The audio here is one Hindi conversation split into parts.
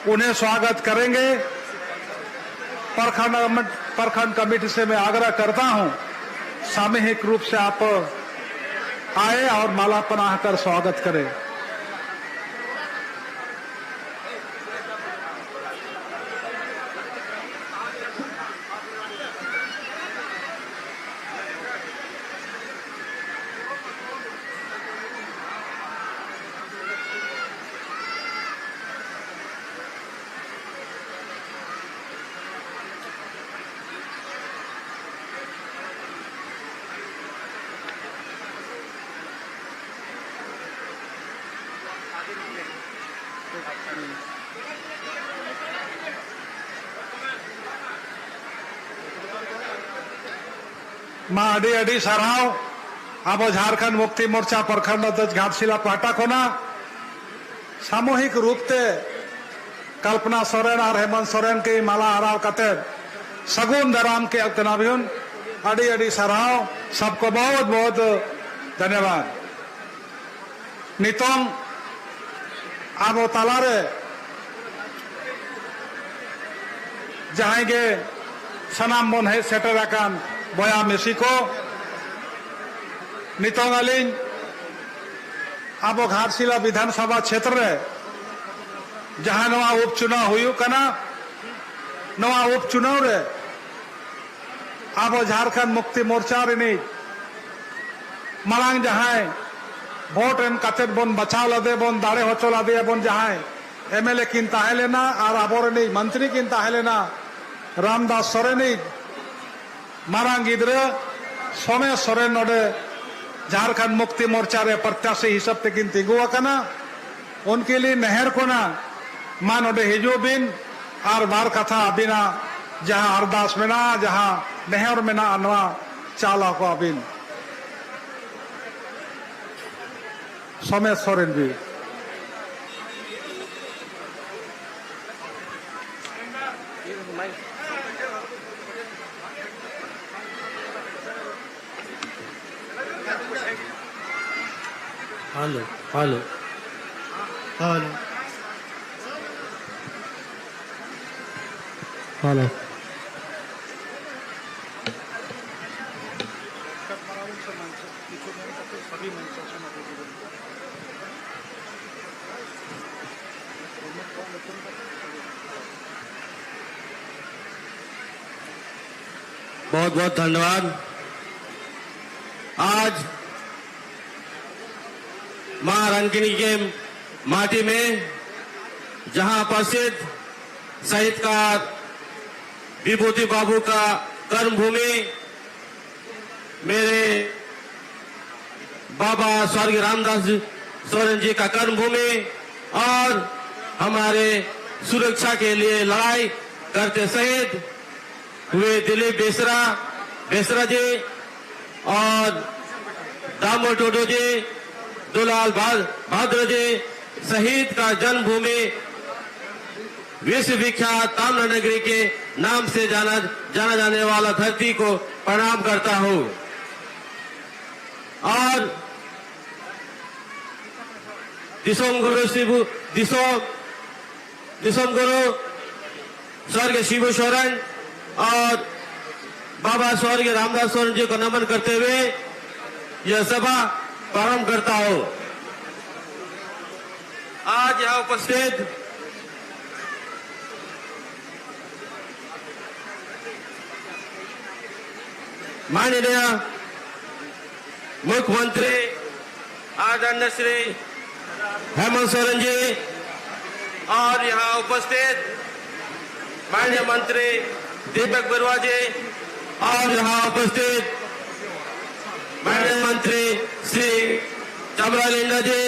उन्हें स्वागत करेंगे। प्रखंड कमेटी से मैं आग्रह करता हूं सामूहिक रूप से आप आए और माला पहनाकर स्वागत करें। मां अडी अडी साराव अब झारखंड मुक्ति मोर्चा प्रखंड अध्यक्ष घाटशिला पाठक होना सामूहिक रूप से कल्पना सोरेन और हेमंत सोरेन की माला हराव कते सगुन दराम के अक्तनाभियुन अडी अडी साराव सबको बहुत बहुत धन्यवाद। नितोंग अब तालारे जहां गे सनाम बन है सेटर अकान बया मेसिको नितोंग अलिंग अब घाटशिला विधानसभा क्षेत्र रे जहां नवा उपचुनाव हुई कना नवा उपचुनाव रे अब झारखंड मुक्ति मोर्चा रे मांग जहां भोट एम कते बन बचाव लदे बन दाड़े होचो लदे बन जहां एमएलए किन ताहेलेना और आबोरे मंत्री किन ताहेलेना रामदास सोरेन मारांग गिद्रे सोमेश सोरेन नोडे झारखंड मुक्ति मोर्चा रे प्रत्याशी हिसाब ते किन तिगुआ कना उनके लिए नहर को ना मा नोडे हिजू बिन और बार कथा अबिना जहां अरदास में ना जहां नहर में ना अनवा चाला को अबिन सोमेश सोरेन भी हेलो हेलो हेलो हेलो बहुत बहुत धन्यवाद। आज मां रंगिनी के माटी में जहां प्रसिद्ध साहित्यकार विभूति बाबू का कर्मभूमि मेरे बाबा स्वर्गीय रामदास सोरेन जी का कर्मभूमि और हमारे सुरक्षा के लिए लड़ाई करते शहीद हुए दिलीप बेसरा जी और दामोदर टोडो जी दुलाल भाद्र जी शहीद का जन्मभूमि विश्व विख्यात ताम्रनगरी के नाम से जाना जाने वाला धरती को प्रणाम करता हूं और दिसोम गुरु स्वर्गीय शिबू सोरेन और बाबा स्वर्गीय रामदास सोरेन जी को नमन करते हुए यह सभा प्रारंभ करता हूं। आज यहां उपस्थित माननीय मुख्यमंत्री आदरणीय श्री हेमंत सोरेन जी और यहां उपस्थित माननीय मंत्री दीपक बरुआ जी और यहां उपस्थित माननीय मंत्री श्री चमरा लिंडा जी,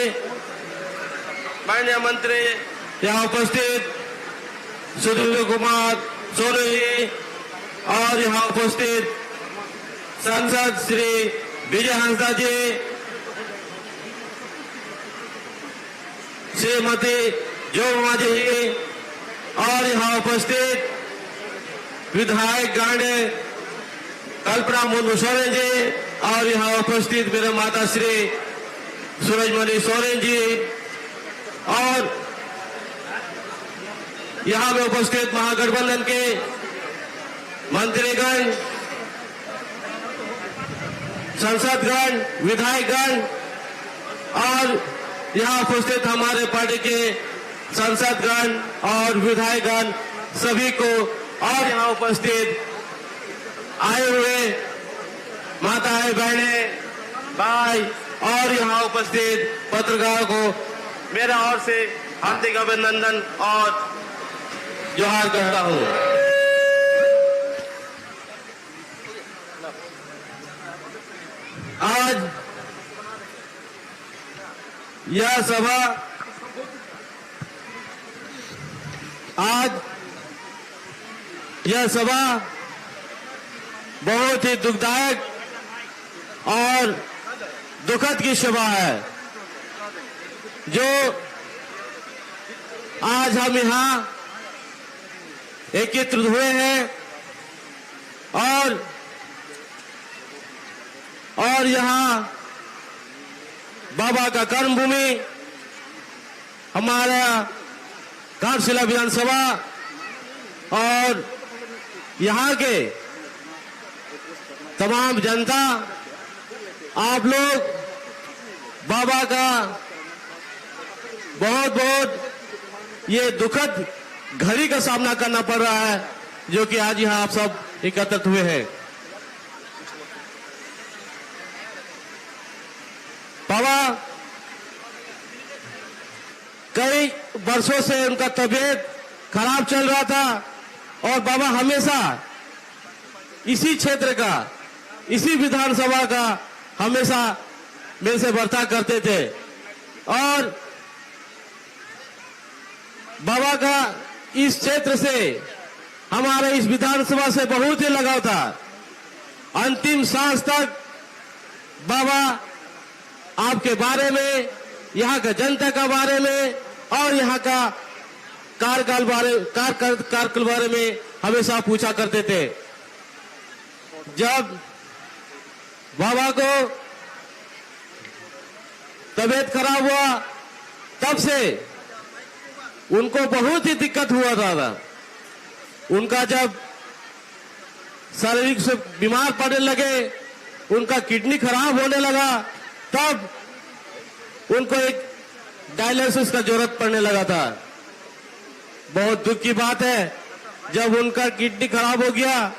माननीय मंत्री यहाँ उपस्थित सुधीर कुमार सोरेन जी और यहाँ उपस्थित सांसद श्री विजय हंसदा जी, श्रीमती जोमा जी और यहाँ उपस्थित विधायक गांडे कल्पना मुर्मू सोरेन जी और यहाँ उपस्थित मेरे माता श्री सूरजमणि सोरेन जी और यहाँ में उपस्थित महागठबंधन के मंत्रीगण, सांसदगण, विधायकगण और यहाँ उपस्थित हमारे पार्टी के सांसदगण और विधायकगण सभी को, और यहाँ उपस्थित आए हुए माताएं, बहनें, भाई और यहाँ उपस्थित पत्रकारों को मेरा ओर से हार्दिक अभिनंदन और जोहार करता हूँ। आज यह सभा बहुत ही दुखदायक और दुखद की सभा है, जो आज हम यहाँ एकत्रित हुए हैं और यहाँ बाबा का कर्मभूमि हमारा घाटशिला विधानसभा और यहाँ के तमाम जनता, आप लोग बाबा का बहुत बहुत ये दुखद घड़ी का सामना करना पड़ रहा है, जो कि आज यहाँ आप सब एकत्रित हुए हैं। बाबा कई वर्षों से उनका तबीयत खराब चल रहा था और बाबा हमेशा इसी क्षेत्र का, इसी विधानसभा का हमेशा मेरे से बर्ताव करते थे और बाबा का इस क्षेत्र से, हमारे इस विधानसभा से बहुत ही लगाव था। अंतिम सांस तक बाबा आपके बारे में, यहाँ का जनता का बारे में और यहाँ का कार्यकाल बारे में हमेशा पूछा करते थे। जब बाबा को तबीयत खराब हुआ, तब से उनको बहुत ही दिक्कत हुआ था। उनका जब शारीरिक से बीमार पड़ने लगे, उनका किडनी खराब होने लगा, तब उनको एक डायलिसिस का जरूरत पड़ने लगा था। बहुत दुख की बात है, जब उनका किडनी खराब हो गया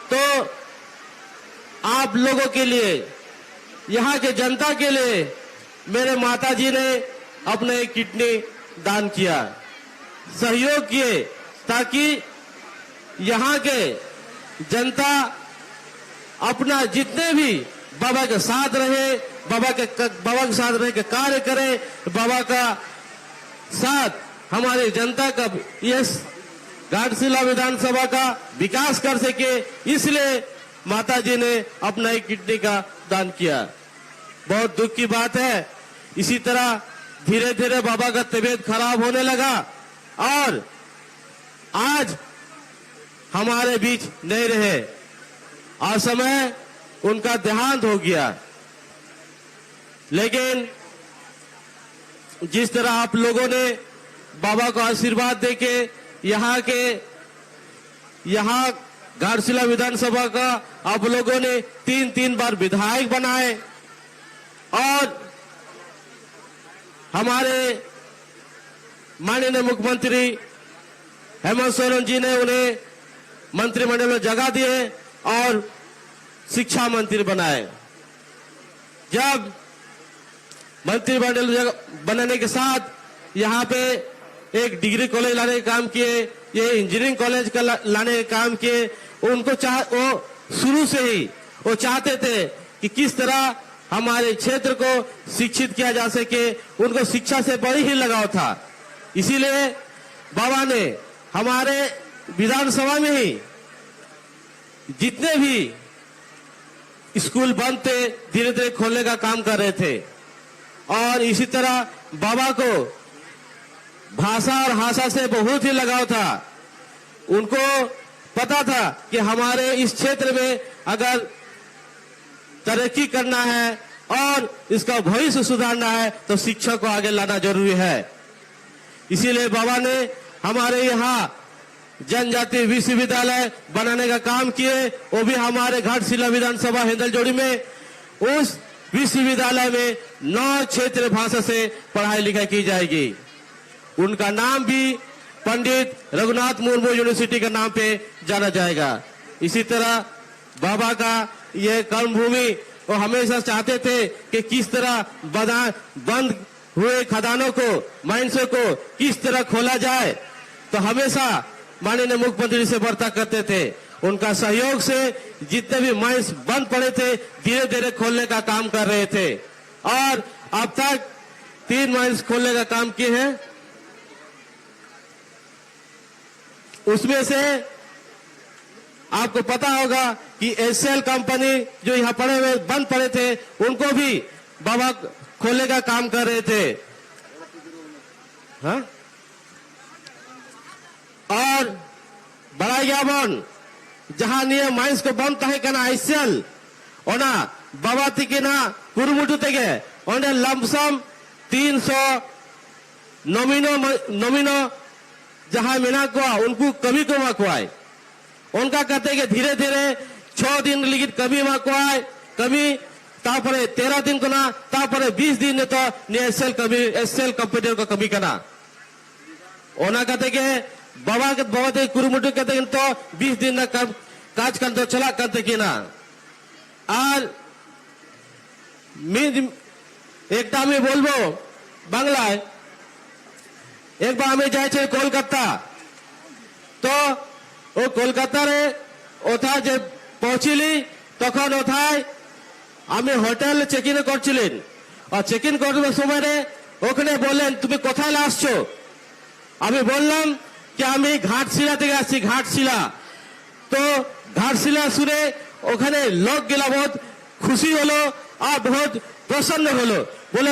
तो आप लोगों के लिए, यहाँ के जनता के लिए मेरे माताजी ने अपने किडनी दान किया, सहयोग किए, ताकि यहाँ के जनता अपना जितने भी बाबा के साथ रहे, बाबा के साथ रह के कार्य करे, बाबा का साथ हमारी जनता का यह घाटशिला विधानसभा का विकास कर सके, इसलिए माताजी ने अपना एक किडनी का दान किया। बहुत दुख की बात है। इसी तरह धीरे धीरे बाबा का तबीयत खराब होने लगा और आज हमारे बीच नहीं रहे, असमय उनका देहांत हो गया। लेकिन जिस तरह आप लोगों ने बाबा को आशीर्वाद देके यहाँ घाटशिला विधानसभा का आप लोगों ने 3 बार विधायक बनाए और हमारे माननीय मुख्यमंत्री हेमंत सोरेन जी ने उन्हें मंत्रिमंडल में जगह दिए और शिक्षा मंत्री बनाए। जब मंत्रिमंडल बनाने के साथ यहाँ पे एक डिग्री कॉलेज लाने का काम किए, ये इंजीनियरिंग कॉलेज का लाने का काम किए। वो शुरू से ही वो चाहते थे कि किस तरह हमारे क्षेत्र को शिक्षित किया जा सके, उनको शिक्षा से बड़ी ही लगाव था। इसीलिए बाबा ने हमारे विधानसभा में ही जितने भी स्कूल बंद थे, धीरे धीरे खोलने का काम कर रहे थे। और इसी तरह बाबा को भाषा और भाषा से बहुत ही लगाव था। उनको पता था कि हमारे इस क्षेत्र में अगर तरक्की करना है और इसका भविष्य सुधारना है तो शिक्षा को आगे लाना जरूरी है। इसीलिए बाबा ने हमारे यहाँ जनजाति विश्वविद्यालय बनाने का काम किए, वो भी हमारे घाटशिला विधानसभा हिंदलजोड़ी में। उस विश्वविद्यालय में 9 क्षेत्रीय भाषा से पढ़ाई लिखाई की जाएगी। उनका नाम भी पंडित रघुनाथ मुर्मू यूनिवर्सिटी के नाम पे जाना जाएगा। इसी तरह बाबा का ये कर्मभूमि, वो हमेशा चाहते थे कि किस तरह बंद हुए खदानों को, माइंसों को किस तरह खोला जाए, तो हमेशा माननीय मुख्यमंत्री से वार्ता करते थे। उनका सहयोग से जितने भी माइंस बंद पड़े थे धीरे धीरे खोलने का काम कर रहे थे, और अब तक 3 माइंस खोलने का काम किए हैं। उसमें से आपको पता होगा कि एसएल कंपनी जो यहाँ पड़े हुए बंद पड़े थे, उनको भी बाबा खोलने का काम कर रहे थे। हाँ? और बड़ा याबन जहां निये माइंस को बंद तहे कना एसएल ओना बाबा तिकिना कुरुमुटु तेगे ओंडे लमसम 300 नॉमिनो जहां मेना को उनको कभी को माकुआए, उनका कहते कि धीरे धीरे 6 दिन लिखित कभी माकुआए, कभी तापरे 13 दिन को ना, तापरे 20 दिन तो एसएल कंप्यूटर को कभी करना। ओना कहते कि बाबा के बाबा कुरुमुटु कहते तो 20 दिन ना काज कर तो चला करते कि ना। और एक टाइम बोलबो बांग्लाय एक बार हमें जाए कोलकाता, तो वो कोलकाता रे ओथा जे पहुंचली तखन ओथाय हमें होटल चेक इन करছিলেন, और चेक इन करবার সময় রে ওখানে বললেন তুমি কোথায় আসছো। আমি বললাম कि আমি ঘাটশিলা থেকে আসছি, ঘাটশিলা। তো ঘাটশিলা শুনে ওখানে লোক গেলা बहुत খুশি হলো আর बहुत প্রসন্ন হলো, বলে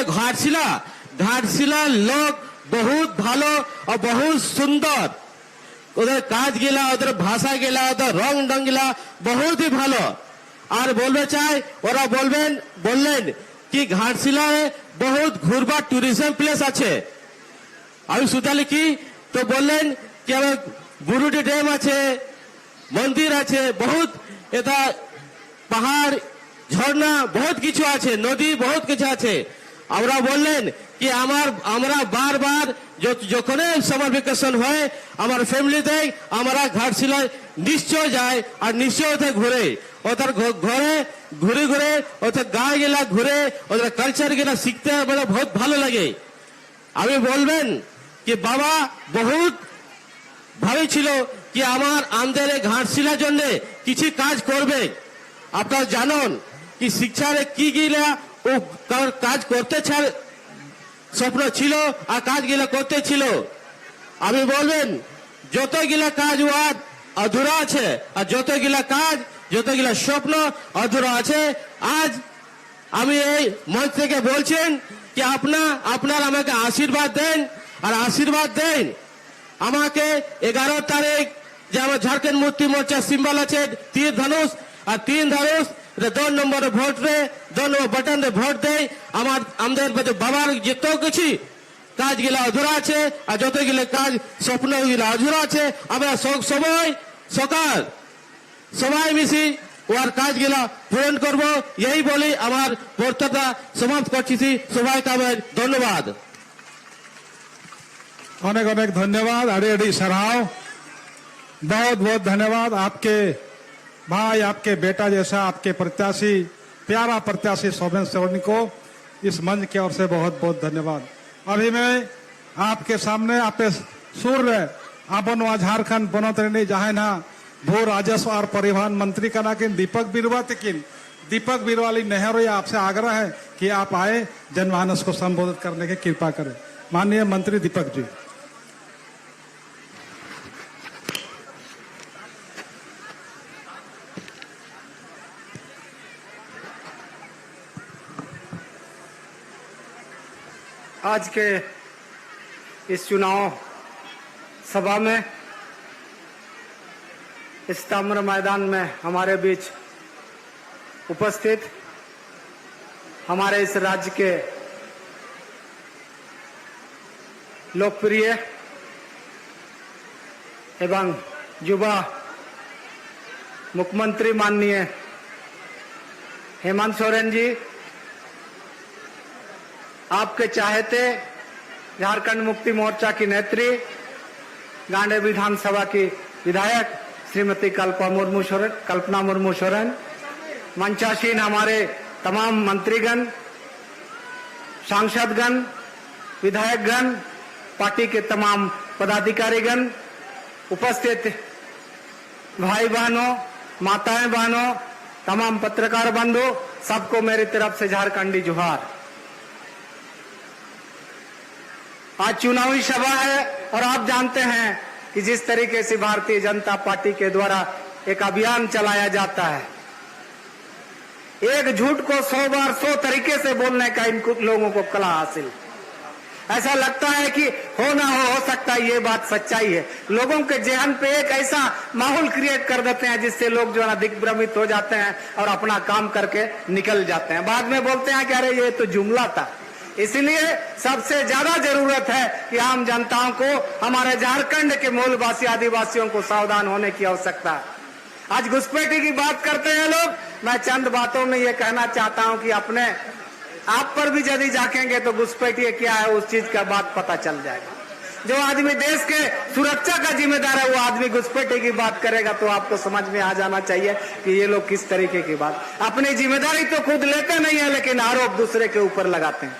ঘাটশিলা লোক बहुत ভালো और बहुत সুন্দর, ওদের কাজ গেলা, ওদের ভাষা গেলা, ওদের রং ঢং গেলা बहुत ही ভালো। আর বলবে চাই ওরা বললেন কি ঘাটশিলায় বহুত ঘুরবার ট্যুরিজম প্লেস আছে। আমি সুতালি কি তো বললেন কি আমার বুরুডি ড্যাম আছে, মন্দির আছে, বহুত এটা পাহাড় ঝর্ণা বহুত কিছু আছে, নদী বহুত কিছু আছে। আমরা বললেন কি আমরা বারবার যখন সামার ভ্যাকেশন হয় আমার ফ্যামিলিতে আমরা ঘাটশিলায় নিশ্চয় যায়, আর নিশ্চয় ওতে ঘুরে, ওদের ঘরে ঘুরে ঘুরে ওদের গায়ে গেলা ঘুরে ওদের কালচার গেলা শিখতে মানে বহুত ভালো লাগে। আমি বলবেন কি বাবা বহুত ভাবেছিল কি আমাদের ঘাটশিলার জন্য কিছু কাজ করবে। আপনারা জানেন কি শিক্ষার কি গিলা ও কাজ করতে স্বপ্ন ছিল আর কাজ গিলা করতে ছিল। আমি বলবেন যতগুলা কাজ ওয়ার অধুরা আছে, আর যতগুলা কাজ যতগুলা স্বপ্ন অধুরা আছে। আজ আমি এই মঞ্চ থেকে বলছেন কি আপনার আমাকে আশীর্বাদ দেন, আর আশীর্বাদ দেন আমাকে 11 তারিখ যে আমার ঝাড়খণ্ড মুক্তি মোর্চা সিম্বল আছে তীর ধনুষ, আর 3 ধনুষ 2 নম্বরে ভোট রে 2 নম্বর বটন রে ভোট দেয়। আমাদের বাবার যত কিছু কাজ গিলা অধুরা আছে আর যতগুলো কাজ স্বপ্ন গিলা অধুরা আছে, আমরা সকাল সবাই মিশি ওর কাজ গিলা পূরণ করব, এই বলি আমার বক্তব্য সমাপ্ত করছি। সবাইকে আমার ধন্যবাদ। अनेक अनेक धन्यवाद, अड़ी अड़ी सराव, बहुत बहुत धन्यवाद। आपके भाई, आपके बेटा जैसा आपके प्रत्याशी, प्यारा प्रत्याशी सोमेन सोरेन को इस मंच की ओर से बहुत बहुत धन्यवाद। अभी मैं आपके सामने आपे सूर्य अपन वहाँ झारखंड बनोतरणी जहाँ ना भू राजस्व और परिवहन मंत्री का नाकिन दीपक बिरवाली नेहरू, आपसे आग्रह है कि आप आए जनमानस को संबोधित करने की कृपा करें। माननीय मंत्री दीपक जी। आज के इस चुनाव सभा में इस ताम्र मैदान में हमारे बीच उपस्थित हमारे इस राज्य के लोकप्रिय एवं युवा मुख्यमंत्री माननीय हेमंत सोरेन जी, आपके चाहते झारखंड मुक्ति मोर्चा की नेत्री, गांडे विधानसभा की विधायक श्रीमती कल्पना मुर्मू सोरेन, मंचासीन हमारे तमाम मंत्रीगण, सांसदगण, विधायकगण, पार्टी के तमाम पदाधिकारीगण, उपस्थित भाई बहनों, माताएं बहनों, तमाम पत्रकार बंधु, सबको मेरी तरफ से झारखंडी जोहार। आज चुनावी सभा है और आप जानते हैं कि जिस तरीके से भारतीय जनता पार्टी के द्वारा एक अभियान चलाया जाता है, एक झूठ को 100 बार 100 तरीके से बोलने का इन लोगों को कला हासिल। ऐसा लगता है कि हो ना हो सकता है ये बात सच्चाई है। लोगों के जहन पे एक ऐसा माहौल क्रिएट कर देते हैं जिससे लोग जो है ना दिग्भ्रमित हो जाते हैं और अपना काम करके निकल जाते हैं। बाद में बोलते हैं कि अरे ये तो जुमला था। इसलिए सबसे ज्यादा जरूरत है कि आम जनताओं को, हमारे झारखंड के मूलवासी आदिवासियों को सावधान होने की आवश्यकता है। आज घुसपैठी की बात करते हैं लोग, मैं चंद बातों में ये कहना चाहता हूं कि अपने आप पर भी यदि झांकेंगे तो घुसपैठी क्या है उस चीज का बात पता चल जाएगा। जो आदमी देश के सुरक्षा का जिम्मेदार है वो आदमी घुसपैठी की बात करेगा तो आपको समझ में आ जाना चाहिए कि ये लोग किस तरीके की बात, अपनी जिम्मेदारी तो खुद लेते नहीं है लेकिन आरोप दूसरे के ऊपर लगाते हैं।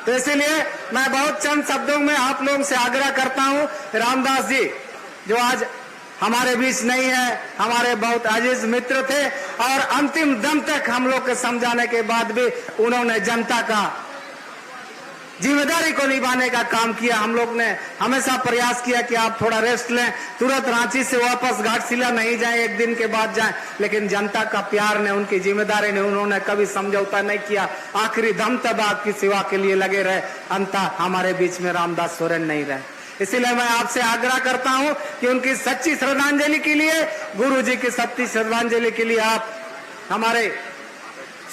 तो इसीलिए मैं बहुत चंद शब्दों में आप लोगों से आग्रह करता हूं, रामदास जी जो आज हमारे बीच नहीं है, हमारे बहुत अजीज मित्र थे और अंतिम दम तक हम लोग के समझाने के बाद भी उन्होंने जनता का जिम्मेदारी को निभाने का काम किया। हम लोग ने हमेशा प्रयास किया कि आप थोड़ा रेस्ट लें, तुरंत रांची से वापस घाटशिला नहीं जाएं, एक दिन के बाद जाएं, लेकिन जनता का प्यार ने, उनकी जिम्मेदारी ने, उन्होंने कभी समझौता नहीं किया। आखिरी दम तक आपकी सेवा के लिए लगे रहे। अंततः हमारे बीच में रामदास सोरेन नहीं रहे। इसलिए मैं आपसे आग्रह करता हूं कि उनकी सच्ची श्रद्धांजलि के लिए, गुरु जी की सच्ची श्रद्धांजलि के लिए आप हमारे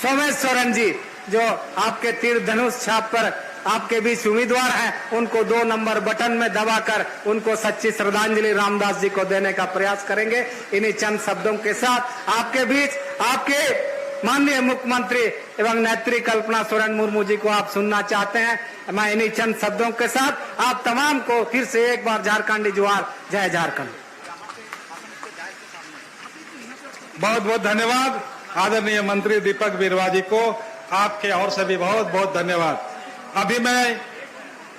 सोमेश सोरेन जी जो आपके तीर धनुष छाप पर आपके बीच उम्मीदवार हैं, उनको 2 नंबर बटन में दबाकर उनको सच्ची श्रद्धांजलि रामदास जी को देने का प्रयास करेंगे। इन्हीं चंद शब्दों के साथ आपके बीच आपके माननीय मुख्यमंत्री एवं नेत्री कल्पना सोरेन मुर्मू जी को आप सुनना चाहते हैं। मैं इन्हीं चंद शब्दों के साथ आप तमाम को फिर से एक बार झारखंडी जोहार, जय झारखंड। बहुत बहुत धन्यवाद आदरणीय मंत्री दीपक बिरुवा जी को, आपके और से भी बहुत बहुत धन्यवाद। अभी मैं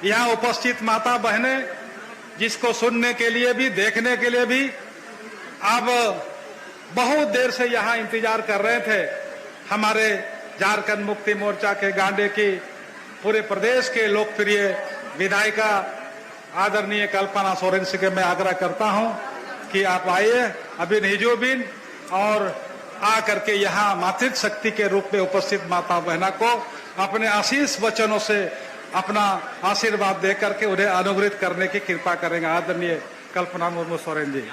यहाँ उपस्थित माता बहनें जिसको सुनने के लिए भी, देखने के लिए भी अब बहुत देर से यहाँ इंतजार कर रहे थे। हमारे झारखंड मुक्ति मोर्चा के गांडे की पूरे प्रदेश के लोकप्रिय विधायिका आदरणीय कल्पना सोरेन से के मैं आग्रह करता हूं कि आप आइए अभी हिजोबिन और आ करके यहाँ मातृ शक्ति के रूप में उपस्थित माता बहना को अपने आशीष वचनों से अपना आशीर्वाद दे करके उन्हें अनुग्रहित करने की कृपा करेंगे। आदरणीय कल्पना मुर्मू सोरेन जी।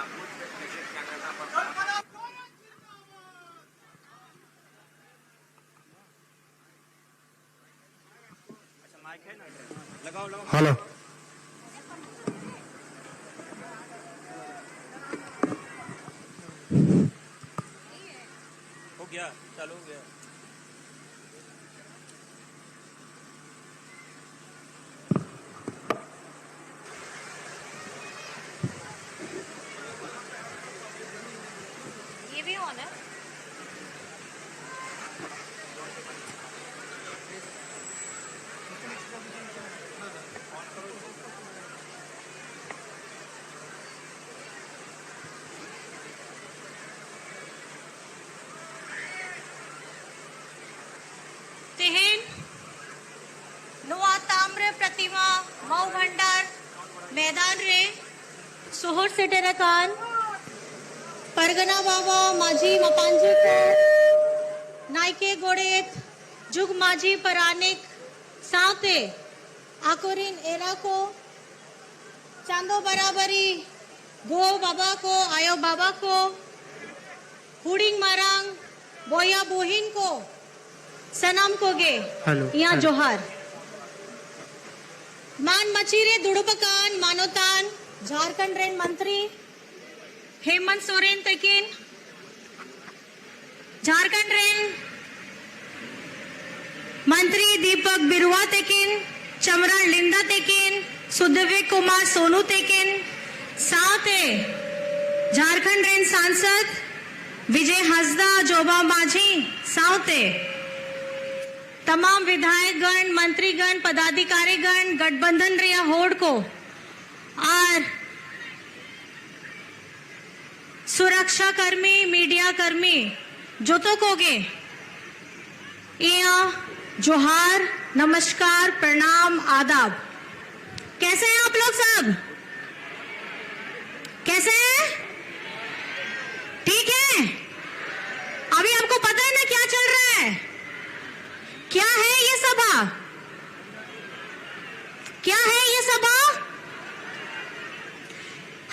हेलो, हो गया, चालू हो गया। ये भी ऑन है। तिहिन नुआ ताम्र प्रतिमा मऊ भंडार मैदान रे सोहर सेटेरकान परगना बाबा माझी मपांजी को नायके गोड़ेत जुग माझी परानिक सावते आकोरिन एरा को चांदो बराबरी गो बाबा को आयो बाबा को हुडिंग मारांग बोया बोहिन को सनम कोगे यहाँ जोहार मान मचीरे दुड़ुपकान मानोतान झारखंड रेन मंत्री हेमंत सोरेन तकिन झारखंड रेन मंत्री दीपक बिरुआ तेकिन चमरण लिंदा तेकिन सुदेवी कुमार सोनू तेकिन साथे झारखंड रेन सांसद विजय हंसदा जोबा माझी साथे तमाम विधायकगण मंत्रीगण पदाधिकारीगण गठबंधन रिया होड़ को और सुरक्षा कर्मी मीडिया कर्मी जोतो कोगे जोहार नमस्कार प्रणाम आदाब। कैसे हैं आप लोग सब? कैसे हैं? ठीक है? अभी हमको पता है ना क्या चल रहा है? क्या है ये सभा? क्या है ये सभा?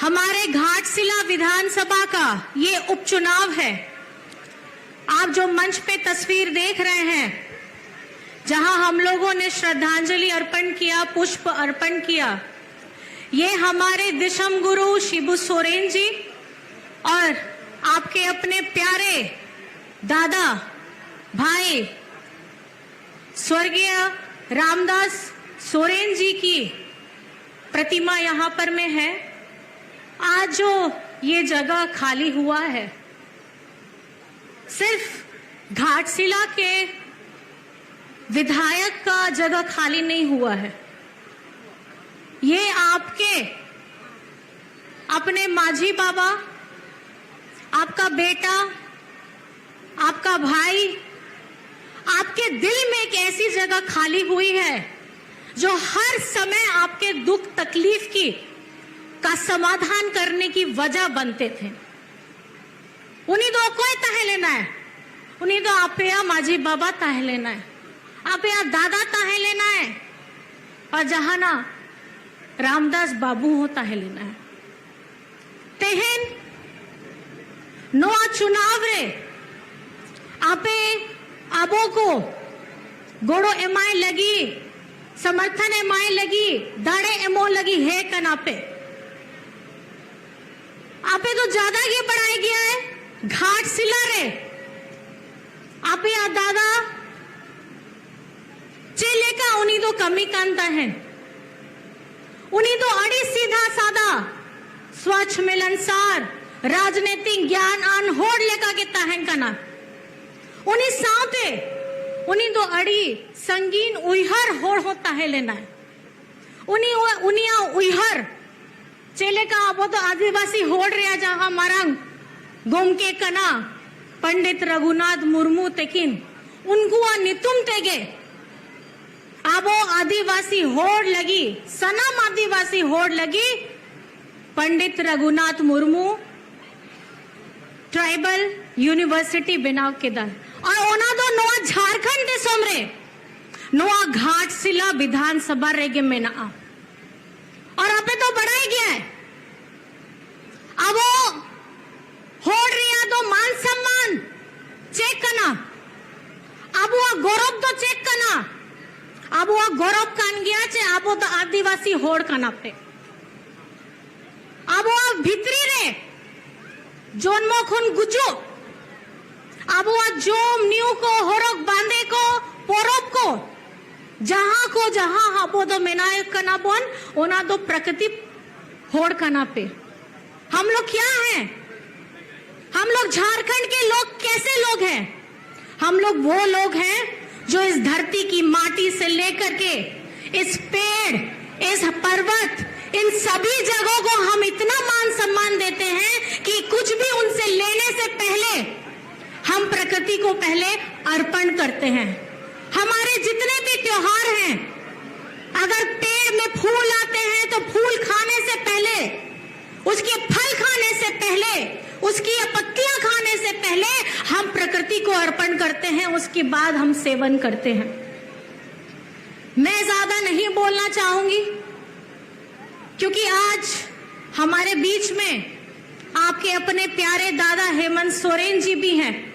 हमारे घाटशिला विधानसभा का ये उपचुनाव है। आप जो मंच पे तस्वीर देख रहे हैं, जहां हम लोगों ने श्रद्धांजलि अर्पण किया, पुष्प अर्पण किया, ये हमारे दिशम गुरु शिबू सोरेन जी और आपके अपने प्यारे दादा भाई स्वर्गीय रामदास सोरेन जी की प्रतिमा यहां पर में है। आज जो ये जगह खाली हुआ है, सिर्फ घाटशिला के विधायक का जगह खाली नहीं हुआ है, ये आपके अपने माझी बाबा, आपका बेटा, आपका भाई, आपके दिल में एक ऐसी जगह खाली हुई है जो हर समय आपके दुख तकलीफ की का समाधान करने की वजह बनते थे। उन्हीं तो कोई तह लेना है, उन्हीं तो आप या माझी बाबा तह लेना है, आप या दादा तह लेना है, और जहां ना रामदास बाबू हो तह लेना है। तेहन नोआ चुनाव रे आपे आबो को गोड़ो एमाय लगी, समर्थन एमाय लगी, दाड़े एमो लगी है कन आपे तो ज्यादा ये बढ़ाई गया है। घाटशिला रे आपे या दादा चेले का उन्हीं तो कमी कांता है, उन्हीं तो अड़ी सीधा सादा स्वच्छ मिलनसार राजनीतिक ज्ञान अनहोड़ लेका के ताहन का ना, उन्हीं साथे उन्हीं तो अड़ी संगीन उइहर होड़ होता है लेना है। उन्हीं उइहर चेले का अब तो आदिवासी होड़ रहा जहां मरंग गुम के कना पंडित रघुनाथ मुर्मू तेकिन उनको नितुम तेगे आबो आदिवासी होड़ लगी, सनम आदिवासी होड़ लगी पंडित रघुनाथ मुर्मू ट्राइबल यूनिवर्सिटी बनाव के दल और ओना दो नोआ झारखंड दिसम रे नोआ घाटशिला विधानसभा रेगे में ना और आपे तो बढ़ाई गया है। अब वो होड़ रिया तो मान सम्मान चेक करना, अब वो गौरव तो चेक करना, अब वो गौरव कान गया चे अब वो तो आदिवासी होड़ काना पे अब वो भितरी रे जोन्मो खुन गुजो अब वो जोम न्यू को होरक बांधे को पोरोब को जहां हाबो तो मेनायक कना बोन ओना तो प्रकृति होड़ कना पे। हम लोग क्या हैं? हम लोग झारखंड के लोग कैसे लोग हैं? हम लोग वो लोग हैं जो इस धरती की माटी से लेकर के इस पेड़, इस पर्वत, इन सभी जगहों को हम इतना मान सम्मान देते हैं कि कुछ भी उनसे लेने से पहले हम प्रकृति को पहले अर्पण करते हैं। हमारे जितने भी त्योहार हैं, अगर पेड़ में फूल आते हैं तो फूल खाने से पहले, उसके फल खाने से पहले, उसकी पत्तियां खाने से पहले हम प्रकृति को अर्पण करते हैं, उसके बाद हम सेवन करते हैं। मैं ज्यादा नहीं बोलना चाहूंगी क्योंकि आज हमारे बीच में आपके अपने प्यारे दादा हेमंत सोरेन जी भी हैं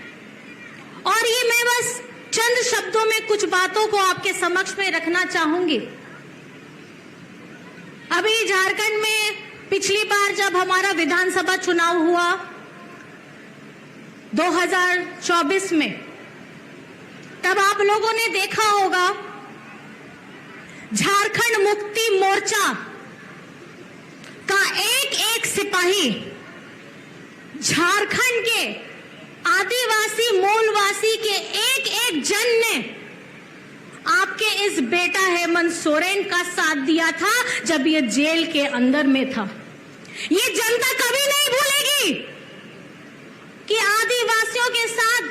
और ये मैं बस चंद शब्दों में कुछ बातों को आपके समक्ष में रखना चाहूंगी। अभी झारखंड में पिछली बार जब हमारा विधानसभा चुनाव हुआ 2024 में, तब आप लोगों ने देखा होगा झारखंड मुक्ति मोर्चा का एक एक सिपाही झारखंड के आदिवासी मूलवासी के एक एक जन ने आपके इस बेटा हेमंत सोरेन का साथ दिया था जब ये जेल के अंदर में था। ये जनता कभी नहीं भूलेगी कि आदिवासियों के साथ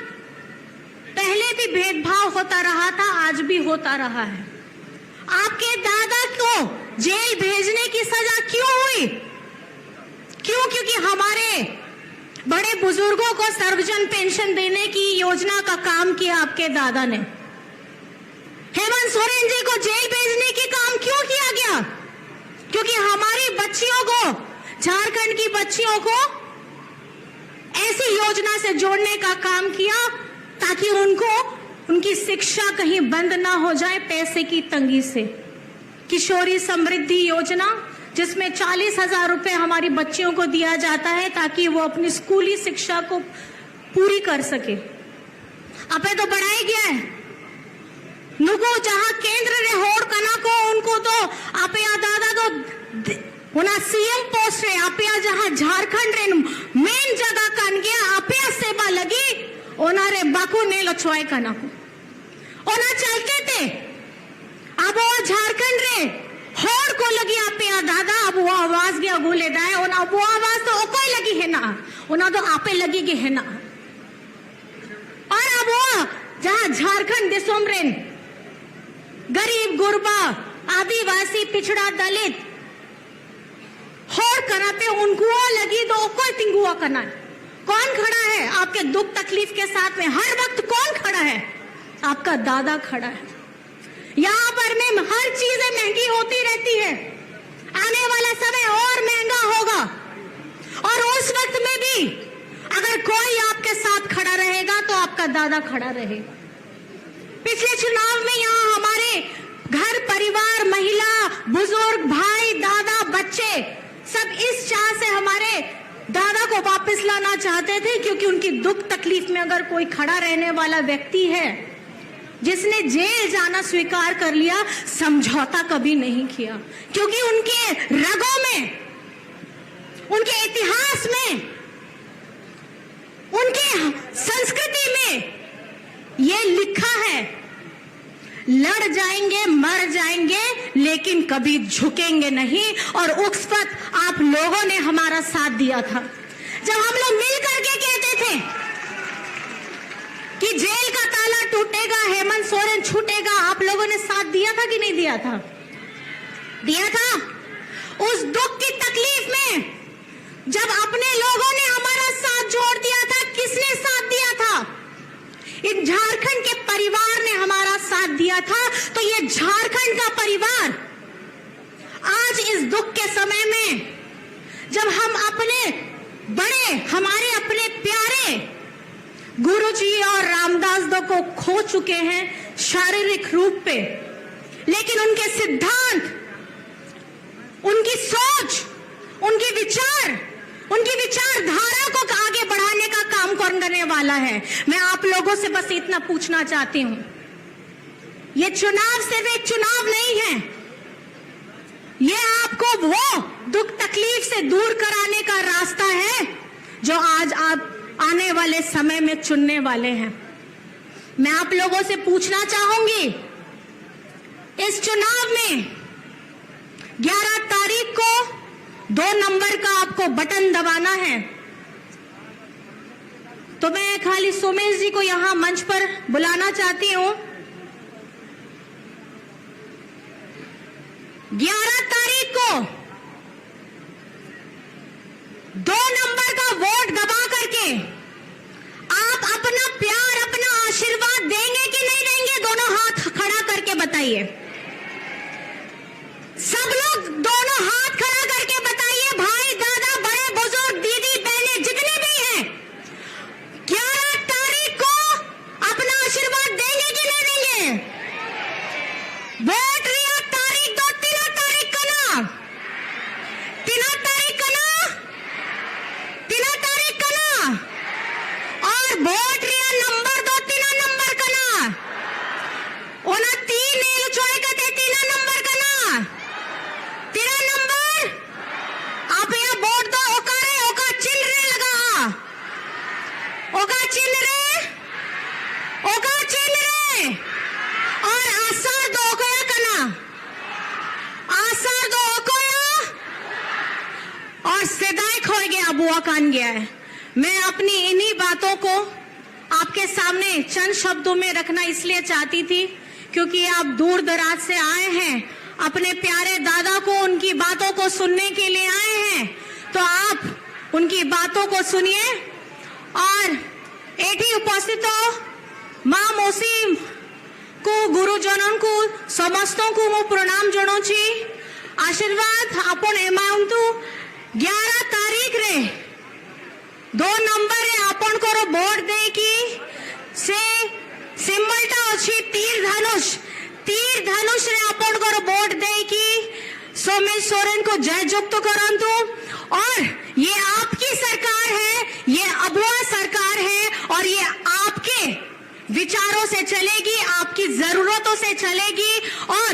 पहले भी भेदभाव होता रहा था, आज भी होता रहा है। आपके दादा को जेल भेजने की सजा क्यों हुई? क्यों? क्योंकि हमारे बड़े बुजुर्गों को सर्वजन पेंशन देने की योजना का काम किया आपके दादा ने। हेमंत सोरेन जी को जेल भेजने की काम क्यों किया गया? क्योंकि हमारी बच्चियों को, झारखंड की बच्चियों को ऐसी योजना से जोड़ने का काम किया ताकि उनको उनकी शिक्षा कहीं बंद ना हो जाए पैसे की तंगी से। किशोरी समृद्धि योजना, जिसमें 40,000 रुपए हमारी बच्चियों को दिया जाता है ताकि वो अपनी स्कूली शिक्षा को पूरी कर सके। अपे तो बढ़ाई गया है नुको जहां केंद्र रे होड़ कना को उनको तो आप दादा तो उना सीएम पोस्ट रे आप जहां झारखंड रे मेन जगह कन गया आप सेवा लगी ओना रे बाकू ने लछवाए कना को ओना चलते थे। अब वो झारखंड रे होड़ को लगी आप दादा, अब वो आवाज गया बोले दाए ओना वो आवाज तो कोई लगी है ना, ओना तो आपे लगी के है ना। और अब वो जहां झारखंड दिसोम रे गरीब गुरबा आदिवासी पिछड़ा दलित होड़ कराते उनको लगी तो कोई तिंगुआ करना है। कौन खड़ा है आपके दुख तकलीफ के साथ में? हर वक्त कौन खड़ा है? आपका दादा खड़ा है। यहाँ पर में हर चीजें महंगी होती रहती है, आने वाला समय और महंगा होगा, और उस वक्त में भी अगर कोई आपके साथ खड़ा रहेगा तो आपका दादा खड़ा रहेगा। पिछले चुनाव में यहाँ हमारे घर परिवार, महिला, बुजुर्ग, भाई, दादा, बच्चे सब इस चाह से हमारे दादा को वापस लाना चाहते थे, क्योंकि उनकी दुख तकलीफ में अगर कोई खड़ा रहने वाला व्यक्ति है जिसने जेल जाना स्वीकार कर लिया, समझौता कभी नहीं किया, क्योंकि उनके रगों में, उनके इतिहास में, उनके संस्कृति में ये लिखा है, लड़ जाएंगे, मर जाएंगे, लेकिन कभी झुकेंगे नहीं। और उस वक्त आप लोगों ने हमारा साथ दिया था जब हम लोग मिल करके कहते थे कि जेल का ताला टूटेगा, हेमंत सोरेन छूटेगा। आप लोगों ने साथ दिया था कि नहीं दिया था? दिया था। उस दुख की तकलीफ में जब अपने लोगों ने हमारा साथ जोड़ दिया था, किसने साथ दिया था? इन झारखंड के परिवार ने हमारा साथ दिया था। तो ये झारखंड का परिवार आज इस दुख के समय में, जब हम अपने बड़े, हमारे अपने प्यारे गुरुजी और रामदास दो को खो चुके हैं शारीरिक रूप पे, लेकिन उनके सिद्धांत, उनकी सोच, उनके विचार, उनकी विचारधारा को आगे बढ़ाने का काम कौन करने वाला है? मैं आप लोगों से बस इतना पूछना चाहती हूं, ये चुनाव सिर्फ एक चुनाव नहीं है, ये आपको वो दुख तकलीफ से दूर कराने का रास्ता है जो आज आप आने वाले समय में चुनने वाले हैं। मैं आप लोगों से पूछना चाहूंगी, इस चुनाव में 11 तारीख को 2 नंबर का आपको बटन दबाना है। तो मैं खाली सोमेश जी को यहां मंच पर बुलाना चाहती हूं। 11 तारीख को 2 नंबर का वोट दबा करके आप अपना प्यार, अपना आशीर्वाद देंगे कि नहीं देंगे? दोनों हाथ खड़ा करके बताइए। सब लोग दोनों हाथ खड़ा करके बताइए, भाई, दादा, बड़े बुजुर्ग, दीदी, बहनें, जितने भी हैं, 11 तारीख को अपना आशीर्वाद देंगे कि नहीं देंगे? वोट लिया तारीख दो, 3 तारीख का ना, 3 तारीख सेदाई खोए गया बुआ कान गया है। मैं अपनी इन्हीं बातों को आपके सामने चंद शब्दों में रखना इसलिए चाहती थी क्योंकि आप दूर दराज से आए हैं, अपने प्यारे दादा को उनकी बातों को सुनने के लिए आए हैं, तो आप उनकी बातों को सुनिए। और एठी उपस्थित मां मौसी को गुरुजनों को समस्तों को मो प्रणाम जनाऊँची। आशीर्वाद आपण एमाउंटू 11 तारीख रे 2 नंबर रे आपण को बोर्ड दे कि से सिंबलटा अछि तीर धनुष रे आपण को बोर्ड दे कि सोमेश सोरेन को जय जुक्त करंतु। और ये आपकी सरकार है, ये अबुआ सरकार है और ये आपके विचारों से चलेगी, आपकी जरूरतों से चलेगी। और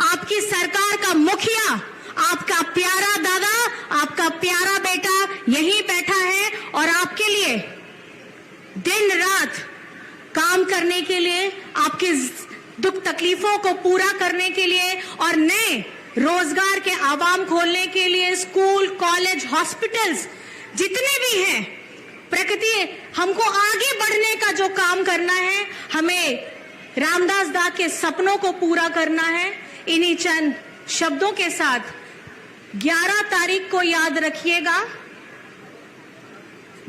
आपकी सरकार का मुखिया आपका प्यारा दादा, आपका प्यारा बेटा यहीं बैठा है और आपके लिए दिन रात काम करने के लिए, आपके दुख तकलीफों को पूरा करने के लिए और नए रोजगार के आवाम खोलने के लिए, स्कूल, कॉलेज, हॉस्पिटल्स जितने भी हैं, प्रकृति हमको आगे बढ़ने का जो काम करना है, हमें रामदास दा के सपनों को पूरा करना है। इन्हीं चंद शब्दों के साथ 11 तारीख को याद रखिएगा,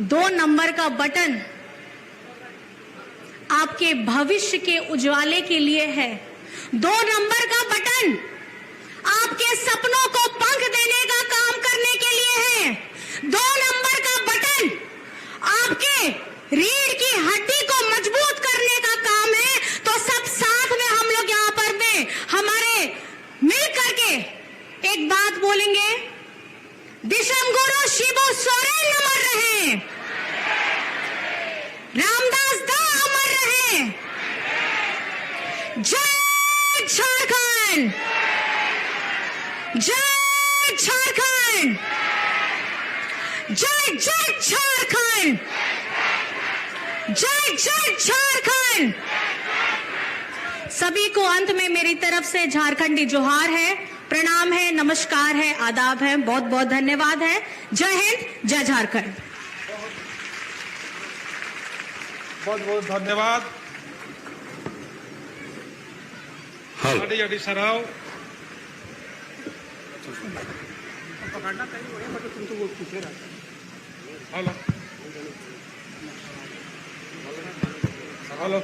2 नंबर का बटन आपके भविष्य के उज्ज्वले के लिए है। 2 नंबर का बटन आपके सपनों को पंख देने का काम करने के लिए है। 2 नंबर का बटन आपके रीढ़ की हड्डी को मजबूत करने का काम है। तो सब साथ में हम लोग यहाँ पर में हमारे मिल करके एक बात बोलेंगे, दिशम गुरु शिबू सोरेन अमर रहे, रामदास दा अमर रहे। जय झारखंड, जय झारखंड, जय जय झारखंड, जय जय झारखंड। सभी को अंत में मेरी तरफ से झारखंडी जोहार है, प्रणाम है, नमस्कार है, आदाब है, बहुत बहुत धन्यवाद है। जय हिंद, जय झारखंड। बहुत बहुत धन्यवाद। अड़ी अड़ी सराव। हेलो हेलो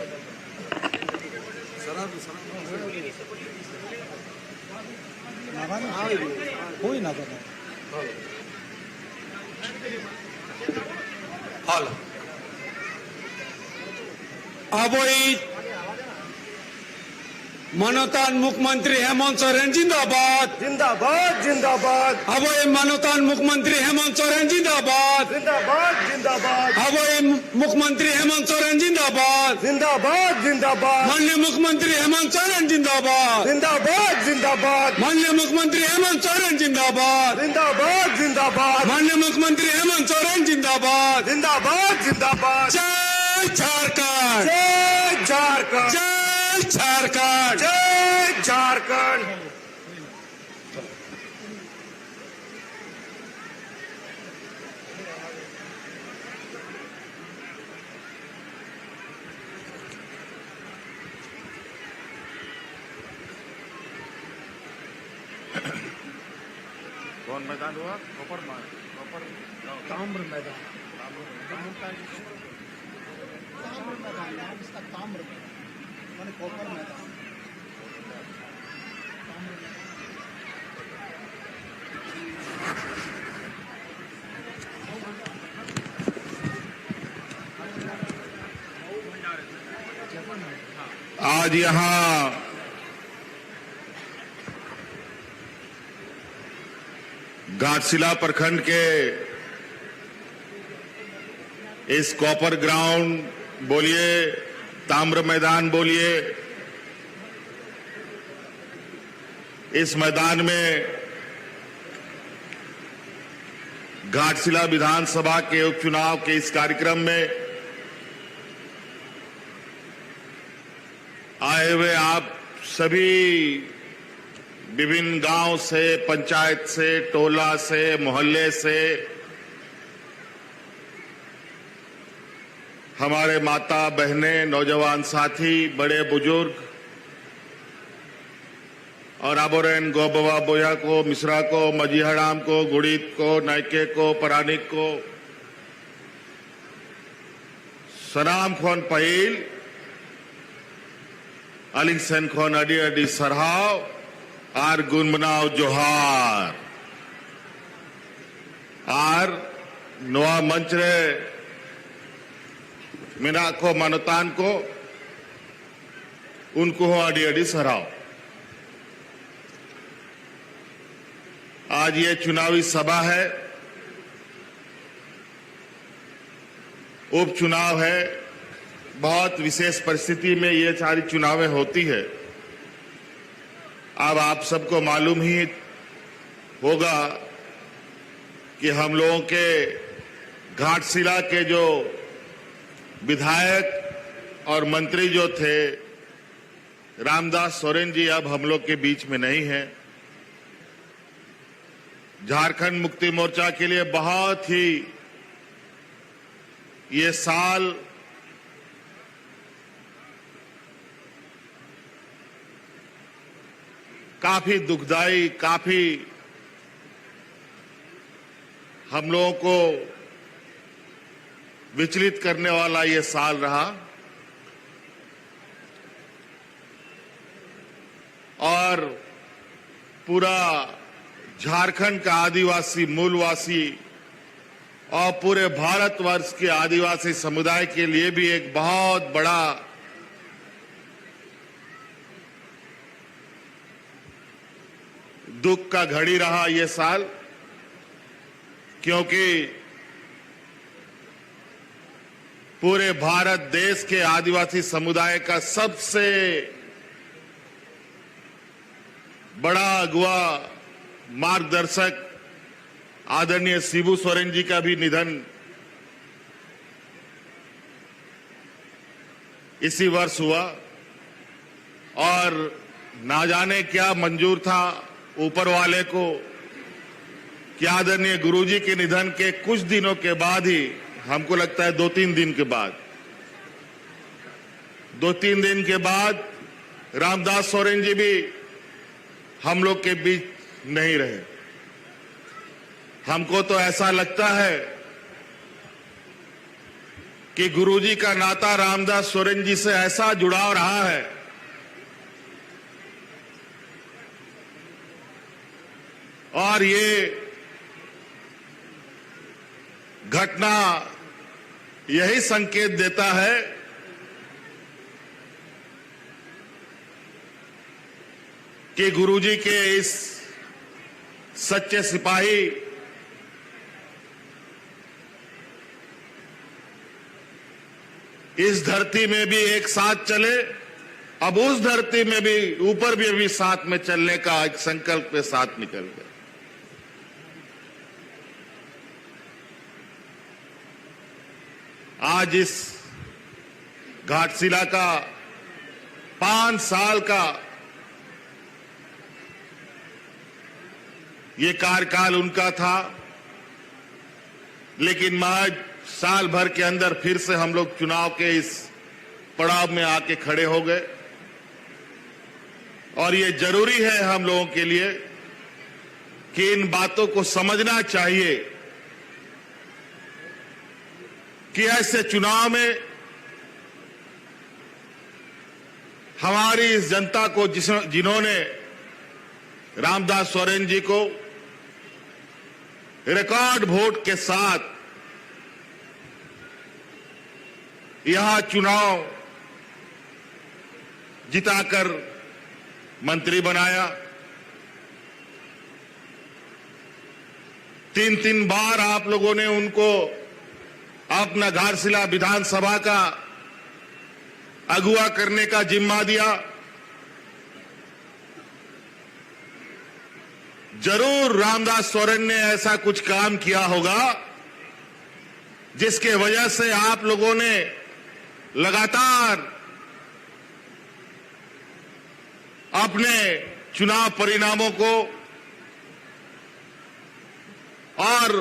कोई ना हेलो अब मानवतान मुख्यमंत्री हेमंत सोरेन जिंदाबाद जिंदाबाद जिंदाबाद। अब मानवतान मुख्यमंत्री हेमंत सोरेन जिंदाबाद जिंदाबाद जिंदाबाद। अब मुख्यमंत्री हेमंत सोरेन जिंदाबाद जिंदाबाद जिंदाबाद। माननीय मुख्यमंत्री हेमंत सोरेन जिंदाबाद जिंदाबाद जिंदाबाद। माननीय मुख्यमंत्री हेमंत सोरेन जिंदाबाद जिंदाबाद जिंदाबाद। माननीय मुख्यमंत्री हेमंत सोरेन जिंदाबाद जिंदाबाद जिंदाबाद। जय झारखंड, जय झारखंड, जय झारखंड, जय झारखंड। कौन मैदान हुआ? ताम्र मैदान। आज यहाँ घाटशिला प्रखंड के इस कॉपर ग्राउंड बोलिए, ताम्र मैदान बोलिए, इस मैदान में घाटशिला विधानसभा के उपचुनाव के इस कार्यक्रम में आए हुए आप सभी विभिन्न गांव से, पंचायत से, टोला से, मोहल्ले से हमारे माता बहनें, नौजवान साथी, बड़े बुजुर्ग और आबोरेन गोबवा बोया को, मिश्रा को, मजीहराम को, गुड़ीत को, नायके को, परानिक को सनाम खोन पहिल अलिंग सेन खोन अडी अडी सरहाव आर गुनमनाव जोहार आर नोआ मंच रे मिना को मानतान को उनको हो अडी अडी सरहाव। आज ये चुनावी सभा है, उपचुनाव है। बहुत विशेष परिस्थिति में ये सारी चुनावें होती है। अब आप सबको मालूम ही होगा कि हम लोगों के घाटशिला के जो विधायक और मंत्री जो थे रामदास सोरेन जी अब हम लोग के बीच में नहीं हैं। झारखंड मुक्ति मोर्चा के लिए बहुत ही ये साल काफी दुखदाई, काफी हम लोगों को विचलित करने वाला ये साल रहा और पूरा झारखंड का आदिवासी मूलवासी और पूरे भारतवर्ष के आदिवासी समुदाय के लिए भी एक बहुत बड़ा दुख का घड़ी रहा ये साल, क्योंकि पूरे भारत देश के आदिवासी समुदाय का सबसे बड़ा अगुवा मार्गदर्शक आदरणीय शिबू सोरेन जी का भी निधन इसी वर्ष हुआ और ना जाने क्या मंजूर था ऊपर वाले को कि आदरणीय गुरुजी के निधन के कुछ दिनों के बाद ही, हमको लगता है 2-3 दिन के बाद, 2-3 दिन के बाद रामदास सोरेन जी भी हम लोग के बीच नहीं रहे। हमको तो ऐसा लगता है कि गुरुजी का नाता रामदास सोरेन जी से ऐसा जुड़ाव रहा है और ये घटना यही संकेत देता है कि गुरुजी के इस सच्चे सिपाही इस धरती में भी एक साथ चले, अब उस धरती में भी ऊपर भी अभी साथ में चलने का एक संकल्प के साथ निकल गए। आज इस घाटशिला का 5 साल का ये कार्यकाल उनका था, लेकिन महज साल भर के अंदर फिर से हम लोग चुनाव के इस पड़ाव में आके खड़े हो गए और ये जरूरी है हम लोगों के लिए कि इन बातों को समझना चाहिए कि ऐसे चुनाव में हमारी इस जनता को जिन्होंने रामदास सोरेन जी को रिकॉर्ड वोट के साथ यहां चुनाव जिताकर मंत्री बनाया, 3 बार आप लोगों ने उनको अपना घाटशिला विधानसभा का अगुवा करने का जिम्मा दिया। जरूर रामदास सोरेन ने ऐसा कुछ काम किया होगा जिसके वजह से आप लोगों ने लगातार अपने चुनाव परिणामों को और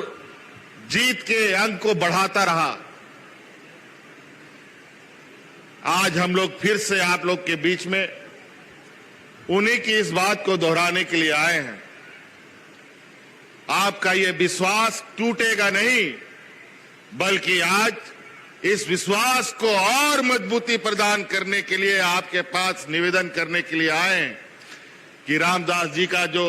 जीत के अंक को बढ़ाता रहा। आज हम लोग फिर से आप लोग के बीच में उन्हीं की इस बात को दोहराने के लिए आए हैं। आपका ये विश्वास टूटेगा नहीं, बल्कि आज इस विश्वास को और मजबूती प्रदान करने के लिए आपके पास निवेदन करने के लिए आए हैं कि रामदास जी का जो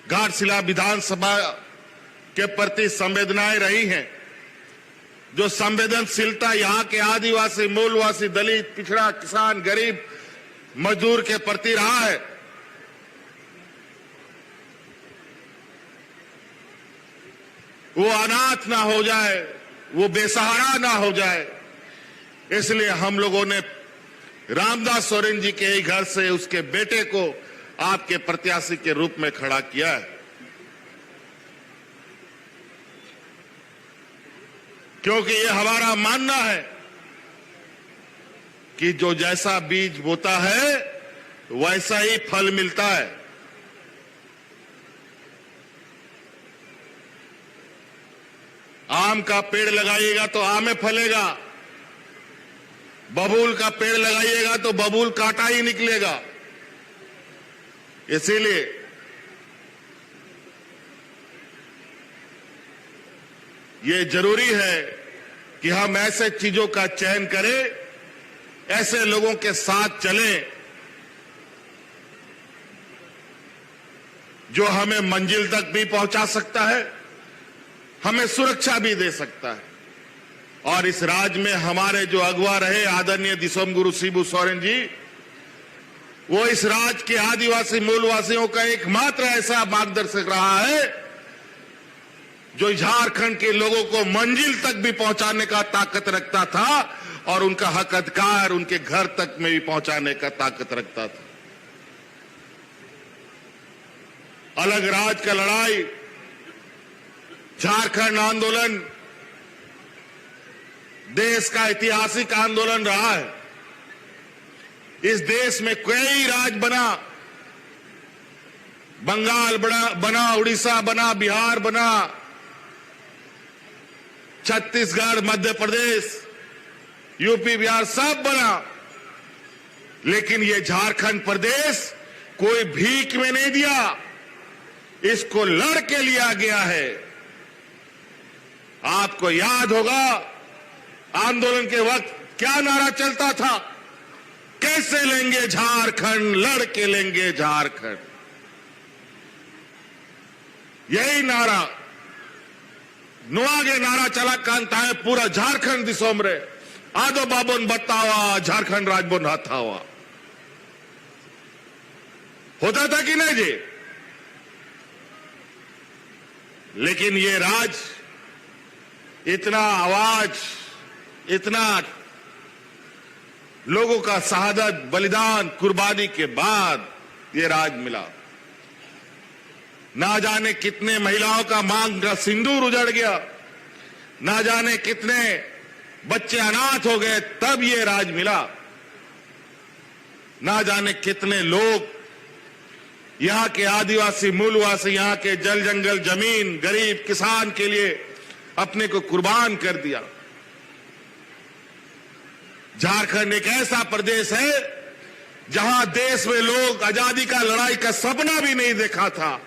घाटशिला विधानसभा के प्रति संवेदनाएं रही हैं, जो संवेदनशीलता यहां के आदिवासी, मूलवासी, दलित, पिछड़ा, किसान, गरीब, मजदूर के प्रति रहा है, वो अनाथ ना हो जाए, वो बेसहारा ना हो जाए। इसलिए हम लोगों ने रामदास सोरेन जी के ही घर से उसके बेटे को आपके प्रत्याशी के रूप में खड़ा किया है, क्योंकि ये हमारा मानना है कि जो जैसा बीज बोता है वैसा ही फल मिलता है। आम का पेड़ लगाइएगा तो आम फलेगा, बबूल का पेड़ लगाइएगा तो बबूल कांटा ही निकलेगा। इसीलिए ये जरूरी है कि हम ऐसे चीजों का चयन करें, ऐसे लोगों के साथ चलें जो हमें मंजिल तक भी पहुंचा सकता है, हमें सुरक्षा भी दे सकता है। और इस राज्य में हमारे जो अगुवा रहे आदरणीय दिसोम गुरु शिबू सोरेन जी, वो इस राज्य के आदिवासी मूलवासियों का एकमात्र ऐसा मार्गदर्शक रहा है जो झारखंड के लोगों को मंजिल तक भी पहुंचाने का ताकत रखता था और उनका हक अधिकार उनके घर तक में भी पहुंचाने का ताकत रखता था। अलग राज्य का लड़ाई, झारखंड आंदोलन देश का ऐतिहासिक आंदोलन रहा है। इस देश में कई राज्य बना, बंगाल बना, उड़ीसा बना, बिहार बना, छत्तीसगढ़, मध्य प्रदेश, यूपी, बिहार सब बना, लेकिन ये झारखंड प्रदेश कोई भीख में नहीं दिया, इसको लड़ के लिया गया है। आपको याद होगा आंदोलन के वक्त क्या नारा चलता था, कैसे लेंगे झारखंड, लड़ के लेंगे झारखंड। यही नारा नुआगे नारा चला कांता है पूरा झारखंड दिसोम रे आदो बाबन बतावा झारखंड राजबन हथावा। होता था कि नहीं जी? लेकिन ये राज इतना आवाज, इतना लोगों का शहादत, बलिदान, कुर्बानी के बाद ये राज मिला। ना जाने कितने महिलाओं का मांग का सिंदूर उजड़ गया, ना जाने कितने बच्चे अनाथ हो गए, तब ये राज मिला। ना जाने कितने लोग यहां के आदिवासी, मूलवासी, यहां के जल जंगल जमीन, गरीब किसान के लिए अपने को कुर्बान कर दिया। झारखंड एक ऐसा प्रदेश है जहां देश में लोग आजादी का लड़ाई का सपना भी नहीं देखा था,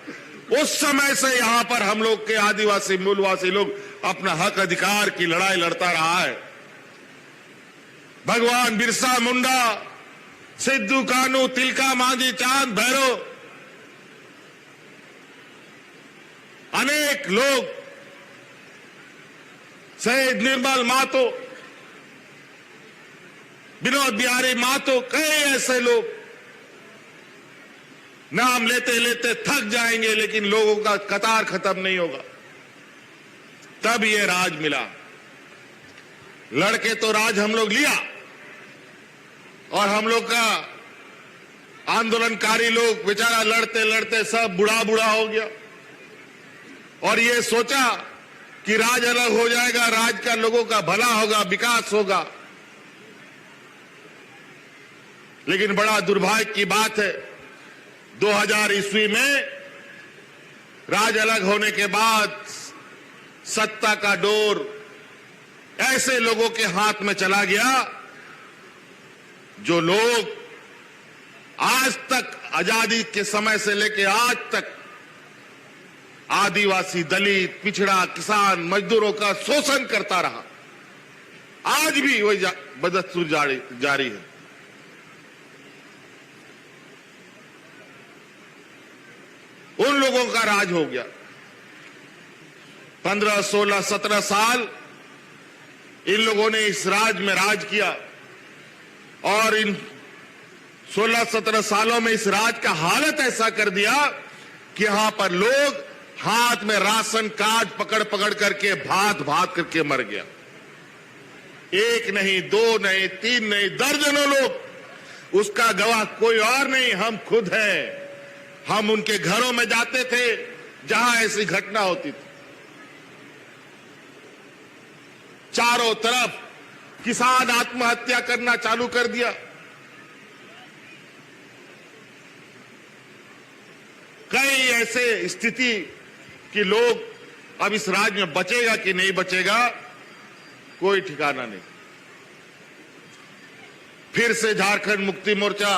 उस समय से यहां पर हम लोग के आदिवासी, मूलवासी लोग अपना हक अधिकार की लड़ाई लड़ता रहा है। भगवान बिरसा मुंडा, सिद्धू कानू, तिलका मांझी, चांद भैरव, अनेक लोग, शहीद निर्मल महतो, विनोद बिहारी महतो, कई ऐसे लोग, नाम लेते लेते थक जाएंगे लेकिन लोगों का कतार खत्म नहीं होगा। तब ये राज मिला। लड़के तो राज हम लोग लिया और हम लोग का आंदोलनकारी लोग बेचारा लड़ते लड़ते सब बुढ़ा बुढ़ा हो गया और ये सोचा कि राज अलग हो जाएगा, राज का लोगों का भला होगा, विकास होगा। लेकिन बड़ा दुर्भाग्य की बात है 2000 ईस्वी में राज अलग होने के बाद सत्ता का डोर ऐसे लोगों के हाथ में चला गया जो लोग आज तक आजादी के समय से लेकर आज तक आदिवासी, दलित, पिछड़ा, किसान, मजदूरों का शोषण करता रहा। आज भी वही बदस्तूर जारी है। उन लोगों का राज हो गया। 15, 16, 17 साल इन लोगों ने इस राज में राज किया और इन 16-17 सालों में इस राज का हालत ऐसा कर दिया कि यहां पर लोग हाथ में राशन कार्ड पकड़ पकड़ करके भात भात करके मर गया। एक नहीं, दो नहीं, तीन नहीं, दर्जनों लोग। उसका गवाह कोई और नहीं, हम खुद हैं। हम उनके घरों में जाते थे जहां ऐसी घटना होती थी। चारों तरफ किसान आत्महत्या करना चालू कर दिया। कई ऐसे स्थिति कि लोग अब इस राज्य में बचेगा कि नहीं बचेगा कोई ठिकाना नहीं। फिर से झारखंड मुक्ति मोर्चा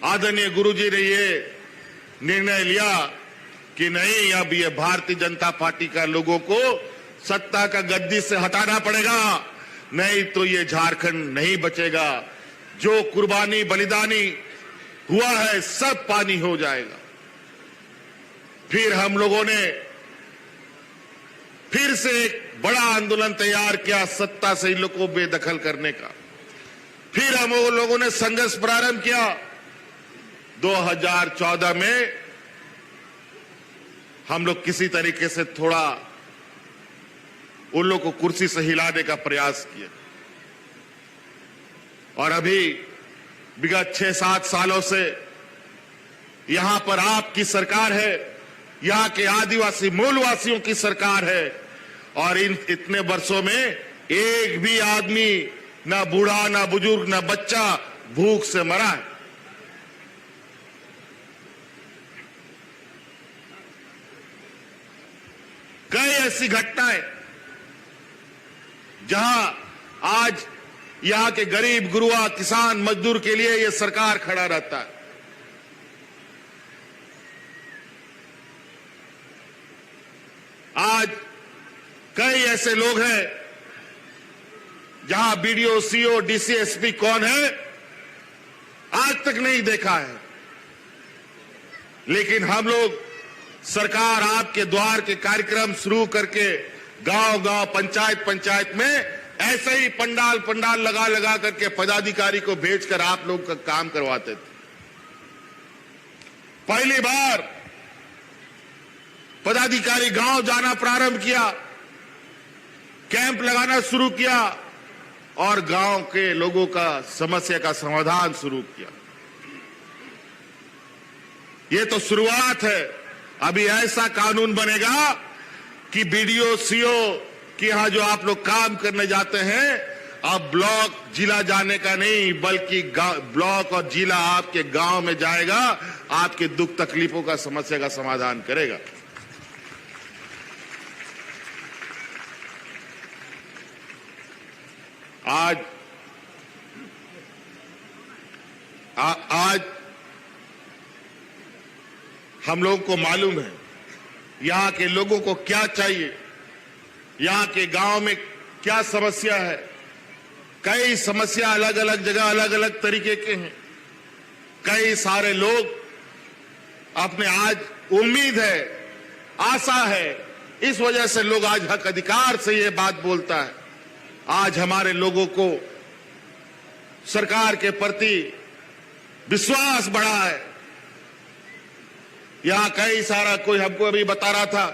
आदरणीय गुरुजी ने ये निर्णय लिया कि नहीं, अब ये भारतीय जनता पार्टी का लोगों को सत्ता का गद्दी से हटाना पड़ेगा, नहीं तो ये झारखंड नहीं बचेगा। जो कुर्बानी बलिदानी हुआ है सब पानी हो जाएगा। फिर हम लोगों ने फिर से एक बड़ा आंदोलन तैयार किया सत्ता से इन लोगों को बेदखल करने का। फिर हम लोगों ने संघर्ष प्रारंभ किया। 2014 में हम लोग किसी तरीके से थोड़ा उन लोगों को कुर्सी से हिलाने का प्रयास किया और अभी विगत 6-7 सालों से यहां पर आपकी सरकार है, यहां के आदिवासी मूलवासियों की सरकार है और इन इतने वर्षों में एक भी आदमी, ना बूढ़ा, ना बुजुर्ग, ना बच्चा भूख से मरा है। कई ऐसी घटनाएं जहां आज यहां के गरीब, गुरुआ, किसान, मजदूर के लिए यह सरकार खड़ा रहता है। आज कई ऐसे लोग हैं जहां बीडीओ, सीओ, डीसी, एसपी कौन है आज तक नहीं देखा है, लेकिन हम लोग सरकार आपके द्वार के कार्यक्रम शुरू करके गांव-गांव, पंचायत में ऐसे ही पंडाल लगा लगा करके पदाधिकारी को भेजकर आप लोग का काम करवाते थे। पहली बार पदाधिकारी गांव जाना प्रारंभ किया, कैंप लगाना शुरू किया और गांव के लोगों का समस्या का समाधान शुरू किया। ये तो शुरुआत है। अभी ऐसा कानून बनेगा कि बीडीओ, सीओ कि यहां जो आप लोग काम करने जाते हैं अब ब्लॉक, जिला जाने का नहीं, बल्कि ब्लॉक और जिला आपके गांव में जाएगा, आपके दुख तकलीफों का, समस्या का समाधान करेगा। आज हम लोगों को मालूम है यहां के लोगों को क्या चाहिए, यहां के गांव में क्या समस्या है। कई समस्या अलग अलग जगह अलग अलग तरीके के हैं। कई सारे लोग अपने आज उम्मीद है, आशा है, इस वजह से लोग आज हक अधिकार से ये बात बोलता है। आज हमारे लोगों को सरकार के प्रति विश्वास बढ़ा है। यहां कई सारा कोई हमको अभी बता रहा था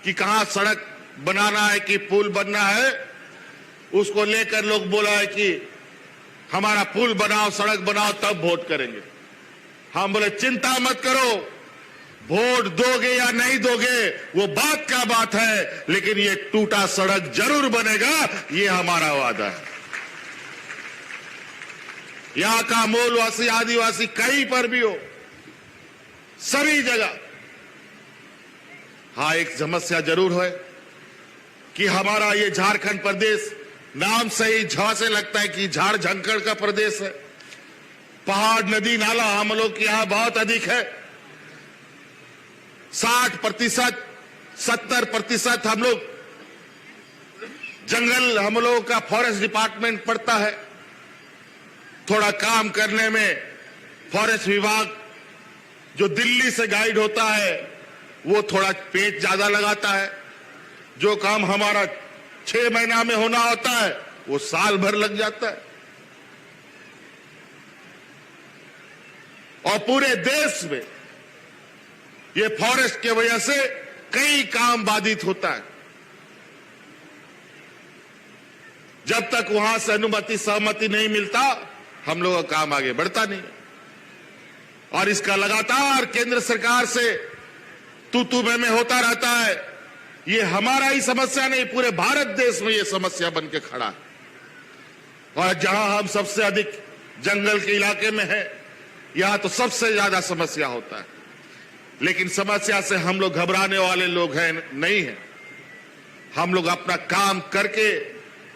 कि कहां सड़क बनाना है कि पुल बनना है, उसको लेकर लोग बोला है कि हमारा पुल बनाओ, सड़क बनाओ, तब वोट करेंगे। हम बोले चिंता मत करो, वोट दोगे या नहीं दोगे वो बात क्या बात है, लेकिन ये टूटा सड़क जरूर बनेगा, ये हमारा वादा है। यहां का मूलवासी आदिवासी कहीं पर भी हो, सभी जगह। हाँ, एक समस्या जरूर है कि हमारा ये झारखंड प्रदेश नाम से ही झ से लगता है कि झाड़ झंकड़ का प्रदेश है। पहाड़, नदी, नाला हम लोग के यहां बहुत अधिक है। 60%, 70% हम लोग जंगल, हम लोगों का फॉरेस्ट डिपार्टमेंट पड़ता है। थोड़ा काम करने में फॉरेस्ट विभाग जो दिल्ली से गाइड होता है वो थोड़ा पेच ज्यादा लगाता है। जो काम हमारा 6 महीना में होना होता है वो साल भर लग जाता है। और पूरे देश में ये फॉरेस्ट के वजह से कई काम बाधित होता है। जब तक वहां से अनुमति सहमति नहीं मिलता हम लोगों का काम आगे बढ़ता नहीं। और इसका लगातार केंद्र सरकार से तू में होता रहता है। ये हमारा ही समस्या नहीं, पूरे भारत देश में ये समस्या बन के खड़ा है। और जहां हम सबसे अधिक जंगल के इलाके में हैं, यहां तो सबसे ज्यादा समस्या होता है। लेकिन समस्या से हम लोग घबराने वाले लोग हैं नहीं हैं। हम लोग अपना काम करके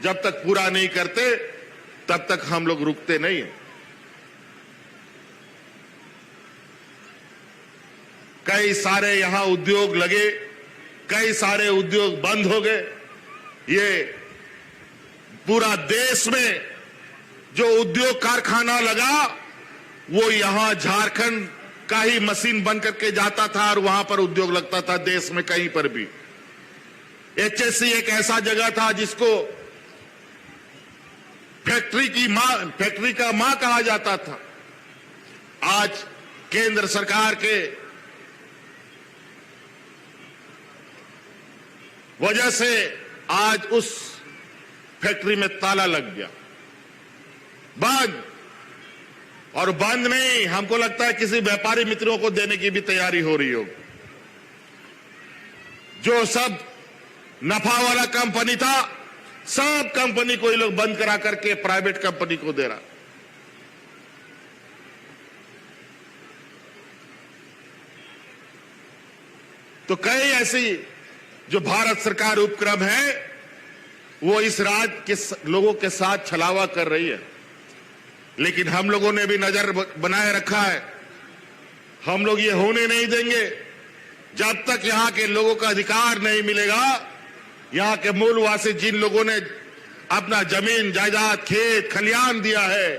जब तक पूरा नहीं करते तब तक हम लोग रुकते नहीं हैं। कई सारे यहां उद्योग लगे, कई सारे उद्योग बंद हो गए। ये पूरा देश में जो उद्योग कारखाना लगा वो यहां झारखंड का ही मशीन बन करके जाता था और वहां पर उद्योग लगता था देश में कहीं पर भी। एचएससी एक ऐसा जगह था जिसको फैक्ट्री का मां कहा जाता था। आज केंद्र सरकार के वजह से आज उस फैक्ट्री में ताला लग गया, बंद। और बंद नहीं, हमको लगता है किसी व्यापारी मित्रों को देने की भी तैयारी हो रही होगी। जो सब नफा वाला कंपनी था सब कंपनी को ये लोग बंद करा करके प्राइवेट कंपनी को दे रहा। तो कई ऐसी जो भारत सरकार उपक्रम है वो इस राज्य के लोगों के साथ छलावा कर रही है। लेकिन हम लोगों ने भी नजर बनाए रखा है। हम लोग ये होने नहीं देंगे जब तक यहां के लोगों का अधिकार नहीं मिलेगा। यहां के मूलवासी जिन लोगों ने अपना जमीन जायदाद खेत खलियान दिया है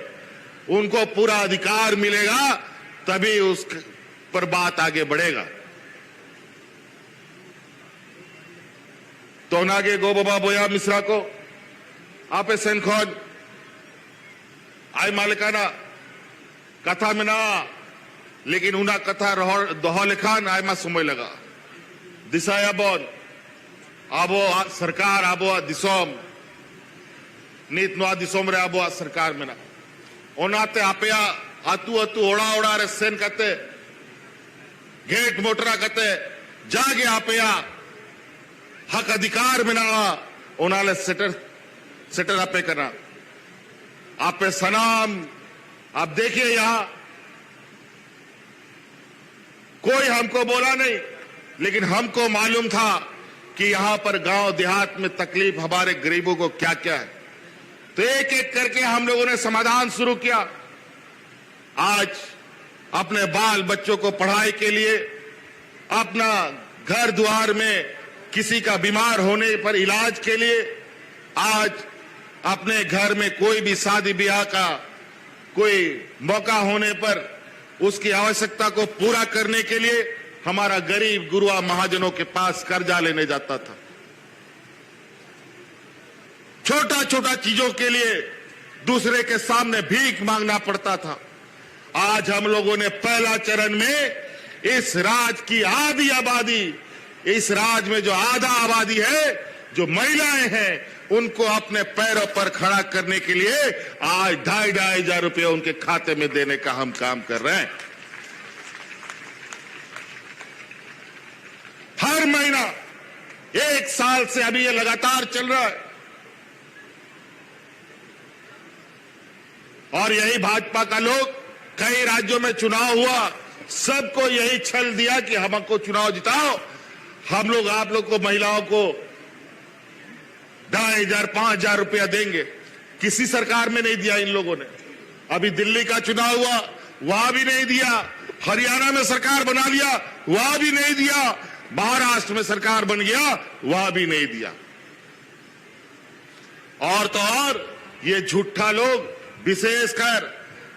उनको पूरा अधिकार मिलेगा, तभी उस पर बात आगे बढ़ेगा। तो नागे गो बाबा बोया मिश्रा को आपे सेनखोन आई मालिकाना कथा में ना, लेकिन उना कथा दोहा लेखान आई मा समय लगा दिशाया बोन आबो सरकार आबो दिसोम नीत नवा दिसोम रे आबो सरकार में ना ओनाते आपया आतु आतु ओड़ा ओड़ा रे सेन कते गेट मोटरा कते जागे आपया हक अधिकार में ना ओनाले सेटर आपे करना आपे सलाम। आप देखिए यहां कोई हमको बोला नहीं, लेकिन हमको मालूम था कि यहां पर गांव देहात में तकलीफ हमारे गरीबों को क्या क्या है। तो एक एक करके हम लोगों ने समाधान शुरू किया। आज अपने बाल बच्चों को पढ़ाई के लिए, अपना घर द्वार में किसी का बीमार होने पर इलाज के लिए, आज अपने घर में कोई भी शादी ब्याह का कोई मौका होने पर उसकी आवश्यकता को पूरा करने के लिए हमारा गरीब गुरुआ महाजनों के पास कर्जा लेने जाता था। छोटा छोटा चीजों के लिए दूसरे के सामने भीख मांगना पड़ता था। आज हम लोगों ने पहला चरण में इस राज्य की आधी आबादी, इस राज्य में जो आधा आबादी है, जो महिलाएं हैं, उनको अपने पैरों पर खड़ा करने के लिए आज 2,500 हजार रुपये उनके खाते में देने का हम काम कर रहे हैं। हर महीना 1 साल से अभी ये लगातार चल रहा है। और यही भाजपा का लोग, कई राज्यों में चुनाव हुआ, सबको यही छल दिया कि हमको चुनाव जिताओ, हम लोग आप लोग को, महिलाओं को 2,500 5,000 रुपया देंगे। किसी सरकार में नहीं दिया इन लोगों ने। अभी दिल्ली का चुनाव हुआ, वहां भी नहीं दिया। हरियाणा में सरकार बना लिया, वहां भी नहीं दिया। महाराष्ट्र में सरकार बन गया, वहां भी नहीं दिया। और तो और ये झूठा लोग, विशेषकर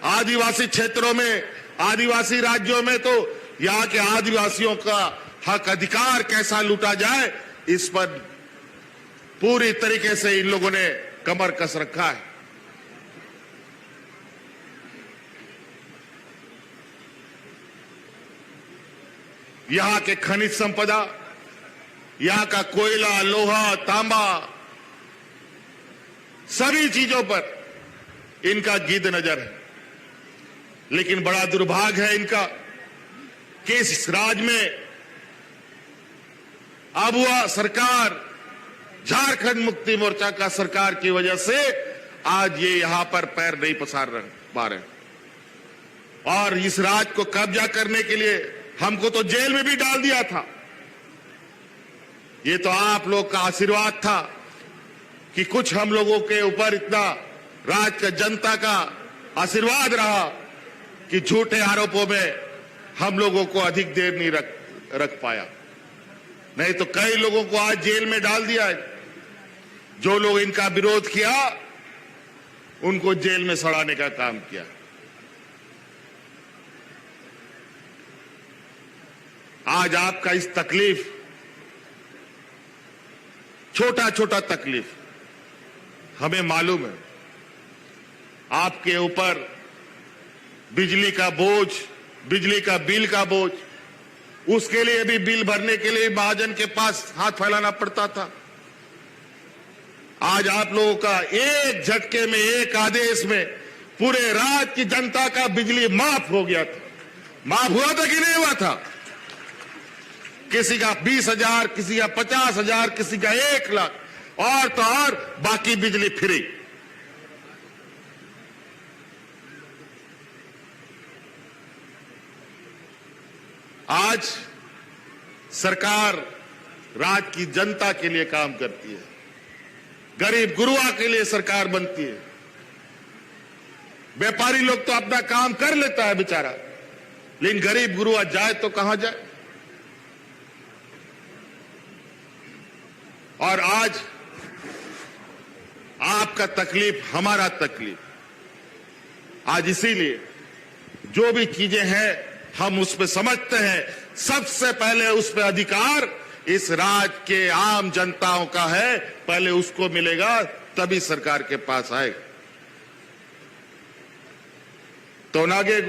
आदिवासी क्षेत्रों में, आदिवासी राज्यों में, तो यहाँ के आदिवासियों का हक अधिकार कैसा लूटा जाए, इस पर पूरी तरीके से इन लोगों ने कमर कस रखा है। यहां के खनिज संपदा, यहां का कोयला, लोहा, तांबा, सभी चीजों पर इनका गिद्ध नजर है। लेकिन बड़ा दुर्भाग्य है इनका कि इस राज्य में अब वह सरकार, झारखंड मुक्ति मोर्चा का सरकार की वजह से आज ये यहां पर पैर नहीं पसार पा रहे। और इस राज्य को कब्जा करने के लिए हमको तो जेल में भी डाल दिया था। ये तो आप लोग का आशीर्वाद था कि कुछ हम लोगों के ऊपर इतना राज्य का, जनता का आशीर्वाद रहा कि झूठे आरोपों में हम लोगों को अधिक देर नहीं रख पाया। नहीं तो कई लोगों को आज जेल में डाल दिया है। जो लोग इनका विरोध किया, उनको जेल में सड़ाने का काम किया। आज आपका इस तकलीफ, छोटा छोटा तकलीफ, हमें मालूम है। आपके ऊपर बिजली का बोझ, बिजली का बिल का बोझ, उसके लिए भी बिल भरने के लिए महाजन के पास हाथ फैलाना पड़ता था। आज आप लोगों का एक झटके में, एक आदेश में पूरे राज्य की जनता का बिजली माफ हो गया था। माफ हुआ था कि नहीं हुआ था? किसी का 20,000, किसी का 50,000, किसी का 1 लाख, और तो और बाकी बिजली फ्री। आज सरकार राज्य की जनता के लिए काम करती है। गरीब गुरुआ के लिए सरकार बनती है। व्यापारी लोग तो अपना काम कर लेता है बेचारा, लेकिन गरीब गुरुआ जाए तो कहां जाए? और आज आपका तकलीफ हमारा तकलीफ। आज इसीलिए जो भी चीजें हैं हम उस पर समझते हैं, सबसे पहले उस पर अधिकार इस राज्य के आम जनताओं का है। पहले उसको मिलेगा, तभी सरकार के पास आएगा। तो नागे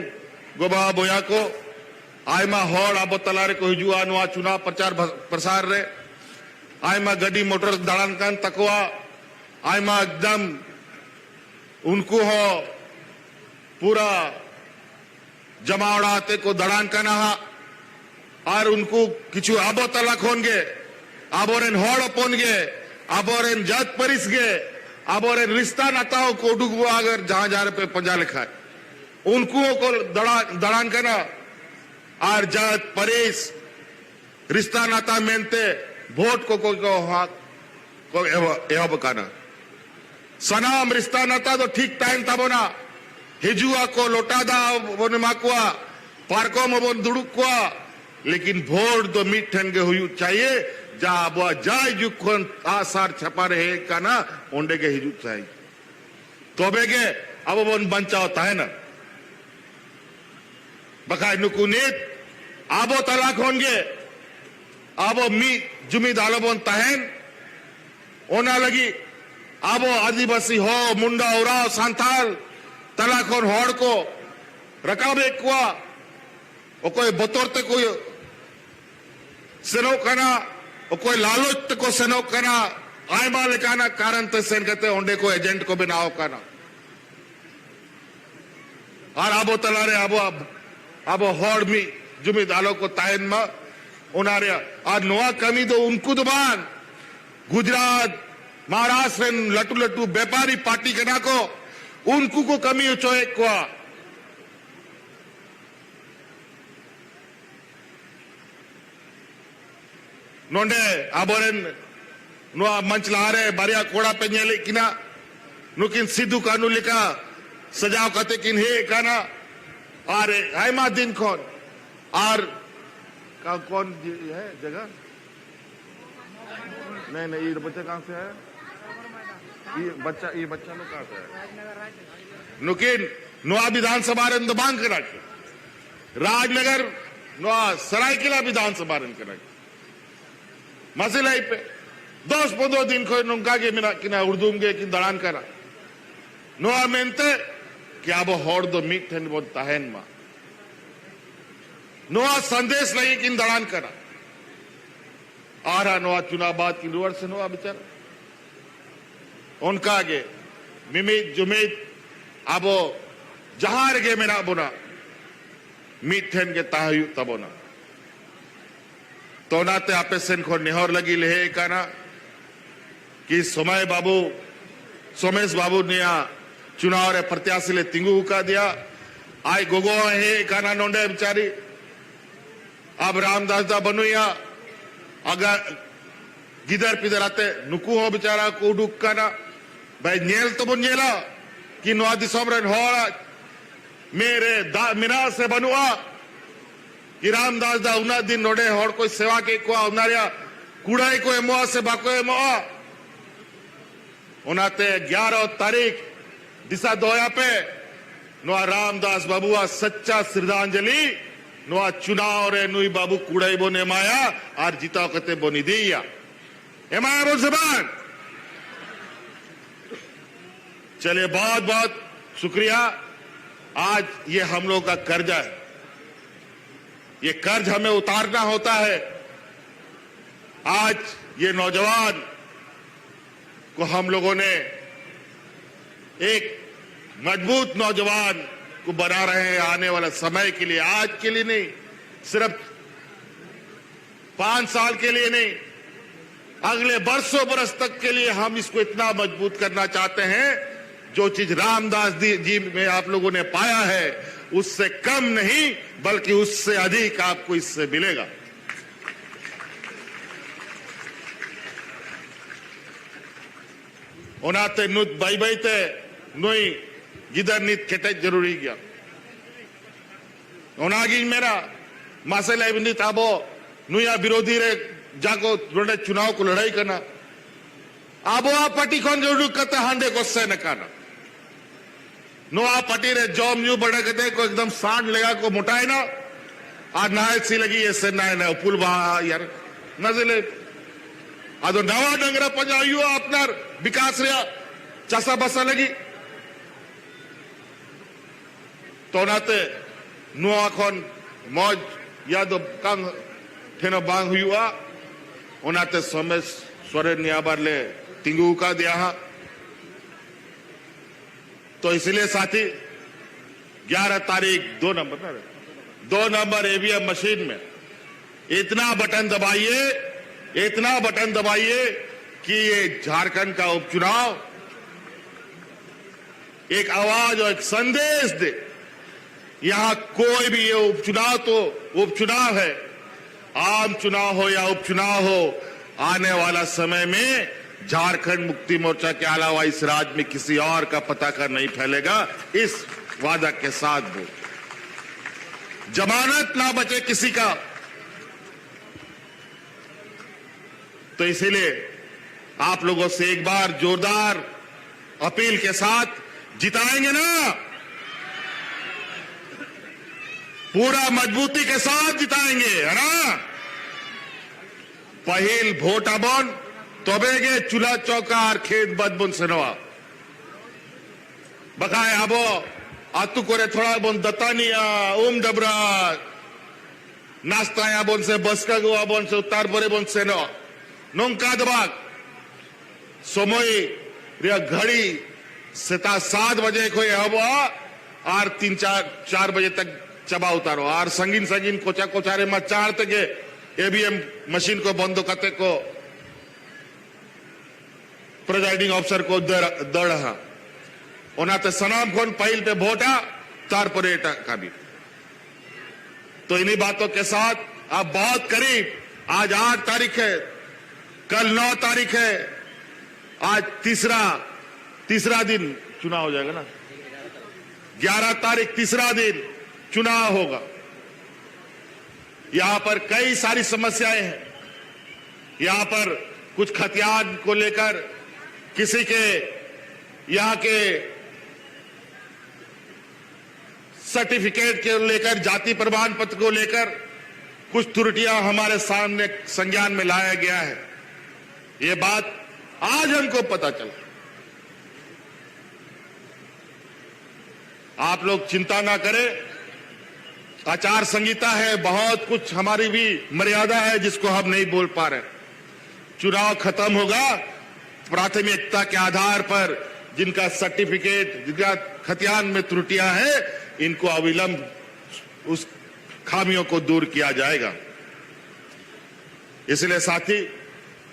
गोबा बोया को आयमा हॉड़ आबो तलारे को हिजुआ नुआ चुनाव प्रचार प्रसार रे आयमा गड्डी मोटर दड़ानकान तकवा आयमा एकदम उनको हो पूरा जमावड़ाते को दड़ान का नहा और उनको किचु आबो तलाक होंगे, आबोरेन हॉड़ अपोनगे, आबोरेन जात परिस गे, आबोरेन रिश्ता नाताओं को डुगो अगर जहां जहां पे पंजा लिखा है उनको को दड़ान का ना और जात परिस रिश्ता नाता मेनते वोट को हाथ को एहो बकाना सनाम रिश्ता नाता तो ठीक टाइम था बोना हिजुआ को लोटादा बोने माकुआ पार्कों में बोन दुड़ुकुआ, लेकिन वोट तो मिठन के हुई चाहिए जा बुआ जाय जुखन आसार छपा रहे का ना ओंडे के हिजू चाहिए तो बेगे अब बोन बंचा होता है ना बखाय नुकुनीत आबो तलाक होंगे आबो मी जुमी दालो बोन तहन ओना लगी आबो आदिवासी हो मुंडा उराव सांथाल तलाकोन होड़ को रकाबे कुआ कोई बतौरते कोई सेनो कना कोई लालच को सेनो कना आयमा लेकाना कारण ते सेन कहते ओंडे को एजेंट को बनाओ कना और आबो तलारे आबो होड़ मी जुमी दालो को तायन मा उनारे आज नोआ कमी तो उनको दुबान गुजरात महाराष्ट्र लटू लटू व्यापारी पार्टी के ना को उनको को कमी उचोए को नोंडे आबोरेन नुआ मंच लारे बारिया कोड़ा पे नेले किना नुकिन सिद्धू कानू लिखा सजाव कते किन हे काना अरे आयमा दिन कौन और कौन है जगह नहीं ये बच्चा कहां से है ये बच्चा लोग कहां से है नुकिन नुआ विधानसभा रन दबांग करा के राजनगर नुआ सरायकेला विधानसभा रन करा के मसलाई पे 10-15 दिन को नुका के मिना किना उर्दू के कि दड़ान करा नुआ मेनते कि अब हॉर दो मीट थे वो तहन मा नुआ संदेश नहीं कि दड़ान करा आरा नुआ चुनाव बाद की रुवर से नुआ बेचारा उनका आगे मिमित जुमित अब जहार गे मेरा बुना मीट थे के ताहयु तबोना तो नाते आपे सेन को निहोर लगी ले काना कि सोमेश बाबू ने चुनाव रे प्रत्याशी ले तिंगू का दिया आई गोगो है काना नोंडे बेचारी अब रामदास दा बनुया अगर गिदर पिदर आते नुकू हो बेचारा को डुक काना भाई नेल तो बन नेला कि नवा दिसम रे होड़ा मेरे मिना से बनुआ कि रामदास दा उना दिन नोडे होड़ कोई सेवा के को उनारिया कुड़ाई को एमोआ से बाको एमोआ उनाते 11 तारीख दिशा दोया पे नुआ रामदास बाबुआ सच्चा श्रद्धांजलि नुआ चुनाव रे नुई बाबू कुड़ाई बोने माया और जीता कते बोनी दिया एमाया बोल जबान चलिए बहुत बहुत शुक्रिया आज ये हम लोग का कर्जा है ये कर्ज हमें उतारना होता है आज ये नौजवान को हम लोगों ने एक मजबूत नौजवान को बना रहे हैं आने वाला समय के लिए आज के लिए नहीं सिर्फ 5 साल के लिए नहीं अगले बरसों बरस तक के लिए हम इसको इतना मजबूत करना चाहते हैं जो चीज रामदास जी में आप लोगों ने पाया है उससे कम नहीं बल्कि उससे अधिक आपको इससे मिलेगा ओनाते नुत बाई बाईते नुई गिदर नित केटे जरूरी गया ओनागी मेरा मसला बिंदित आबो नुया विरोधी रे जाको रोडे चुनाव को लड़ाई करना आबो आ पार्टी कौन जरूर करता हांडे को से न करना नोआ पार्टी रे जॉम न्यू बड़े कहते को एकदम सांड लेगा को मुटाए ना आज नायत सी लगी ऐसे ना पुल बहा यार नजले आदो नवा डंगरा पंजायु अपना विकास रे चसा बसा लगी तो नाते नुआ खन मौज याद कांग ठेनो बांग हुआ ओनाते सोमेश सोरेन नियाबार ले तिंगू का दिया हा तो इसलिए साथी 11 तारीख 2 नंबर ईवीएम मशीन में इतना बटन दबाइए कि ये झारखंड का उपचुनाव एक आवाज और एक संदेश दे यहां कोई भी ये उपचुनाव तो उपचुनाव है आम चुनाव हो या उपचुनाव हो आने वाला समय में झारखंड मुक्ति मोर्चा के अलावा इस राज्य में किसी और का पता कर नहीं फैलेगा इस वादा के साथ वो जमानत ना बचे किसी का तो इसीलिए आप लोगों से एक बार जोरदार अपील के साथ जिताएंगे ना पूरा मजबूती के साथ जिताएंगे है ना पहिल भोट अबन तोबेगे चूल्हा चौका और खेत बदबुन सेनवा बकाए आबो आतु कोरे थोड़ा बोन दतानिया डबरा नास्ता बोन से बसका गुआ बोन से उत्तर बोरे बोन से नो नोंका दबाग समय रिया घड़ी 7 बजे को हबो और 3-4 बजे तक चबा उतारो और संगीन कोचा कोचारे में 4 तक एवीएम मशीन को बंद करते को प्रिजाइडिंग ऑफिसर को दड़ ओनाते सनाम खोन पहिल पे वोटा तारपरे का भी। तो इन्हीं बातों के साथ अब बहुत करीब, आज 8 तारीख है, कल 9 तारीख है, आज तीसरा दिन चुनाव हो जाएगा ना, 11 तारीख तीसरा दिन चुनाव होगा। यहां पर कई सारी समस्याएं हैं। यहां पर कुछ खतियान को लेकर, किसी के यहां के सर्टिफिकेट के लेकर, जाति प्रमाण पत्र को लेकर कुछ त्रुटियां हमारे सामने संज्ञान में लाया गया है। ये बात आज हमको पता चला। आप लोग चिंता ना करें, आचार संहिता है, बहुत कुछ हमारी भी मर्यादा है जिसको हम नहीं बोल पा रहे। चुनाव खत्म होगा, प्राथमिकता के आधार पर जिनका सर्टिफिकेट, जिनका खतियान में त्रुटियां हैं, इनको अविलंब उस खामियों को दूर किया जाएगा। इसलिए साथी,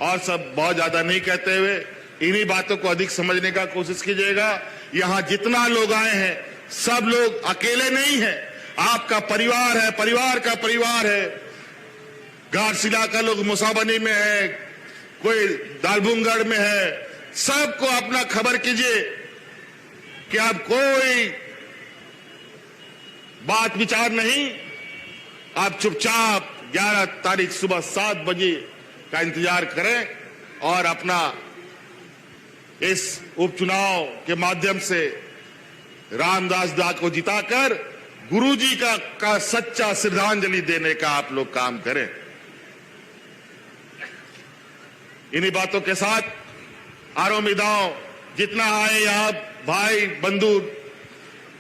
और सब बहुत ज्यादा नहीं कहते हुए इन्हीं बातों को अधिक समझने का कोशिश कीजिएगा। यहां जितना लोग आए हैं, सब लोग अकेले नहीं हैं, आपका परिवार है, परिवार का परिवार है। घाटशिला का लोग मुसाबनी में है, कोई दालबुंगड़ में है। सबको अपना खबर कीजिए कि अब कोई बात विचार नहीं, आप चुपचाप 11 तारीख सुबह 7 बजे का इंतजार करें और अपना इस उपचुनाव के माध्यम से रामदास दा को जिताकर गुरुजी का सच्चा श्रद्धांजलि देने का आप लोग काम करें। इन्हीं बातों के साथ आरोमिदाओं जितना आए यहाँ, भाई बंधु,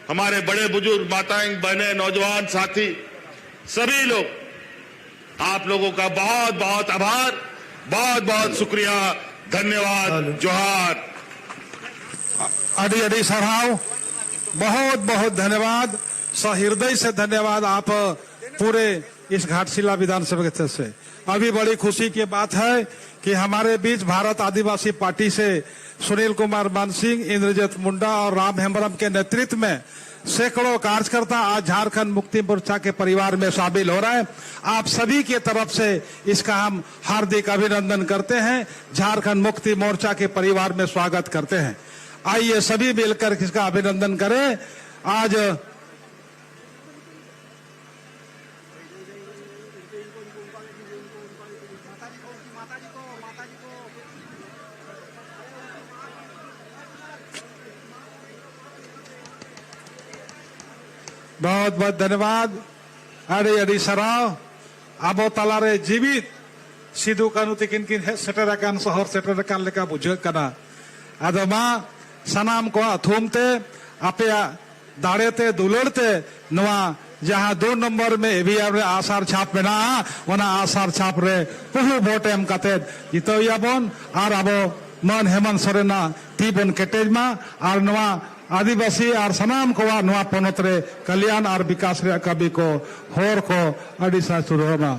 हमारे बड़े बुजुर्ग, माताएं, बहनें, नौजवान साथी, सभी लोग, आप लोगों का बहुत बहुत आभार, बहुत बहुत शुक्रिया, धन्यवाद, जोहार। अड़ी अड़ी सराव, बहुत बहुत धन्यवाद, सहृदय से धन्यवाद आप पूरे इस घाटशिला विधानसभा क्षेत्र से। अभी बड़ी खुशी की बात है कि हमारे बीच भारत आदिवासी पार्टी से सुनील कुमार मानसिंह, इंद्रजीत मुंडा और राम हेम्ब्रम के नेतृत्व में सैकड़ों कार्यकर्ता आज झारखंड मुक्ति मोर्चा के परिवार में शामिल हो रहे हैं। आप सभी की तरफ से इसका हम हार्दिक अभिनंदन करते हैं, झारखंड मुक्ति मोर्चा के परिवार में स्वागत करते हैं। आइए सभी मिलकर इसका अभिनंदन करें। आज बहुत बहुत धन्यवाद। अड़ी अड़ी सराव आबो तालारे जीवित सिदु कानु तिकिन किन सेटर अकान शहर सेटर अकान लेका बुझे कना आदो मा सनाम को थूमते आपे दाड़ेते दुलड़ते नवा जहां 2 नंबर में एवीआर आसार छाप मेना ओना आसार छाप रे पुहु वोट एम काते जितोयाबन और आबो मन हेमंत सोरेना तीबन केटेजमा और नवा आदिवासी और सनाम को नवा पनत रे कल्याण और विकास रे कवि को होर को अड़ीसा शुरू होना।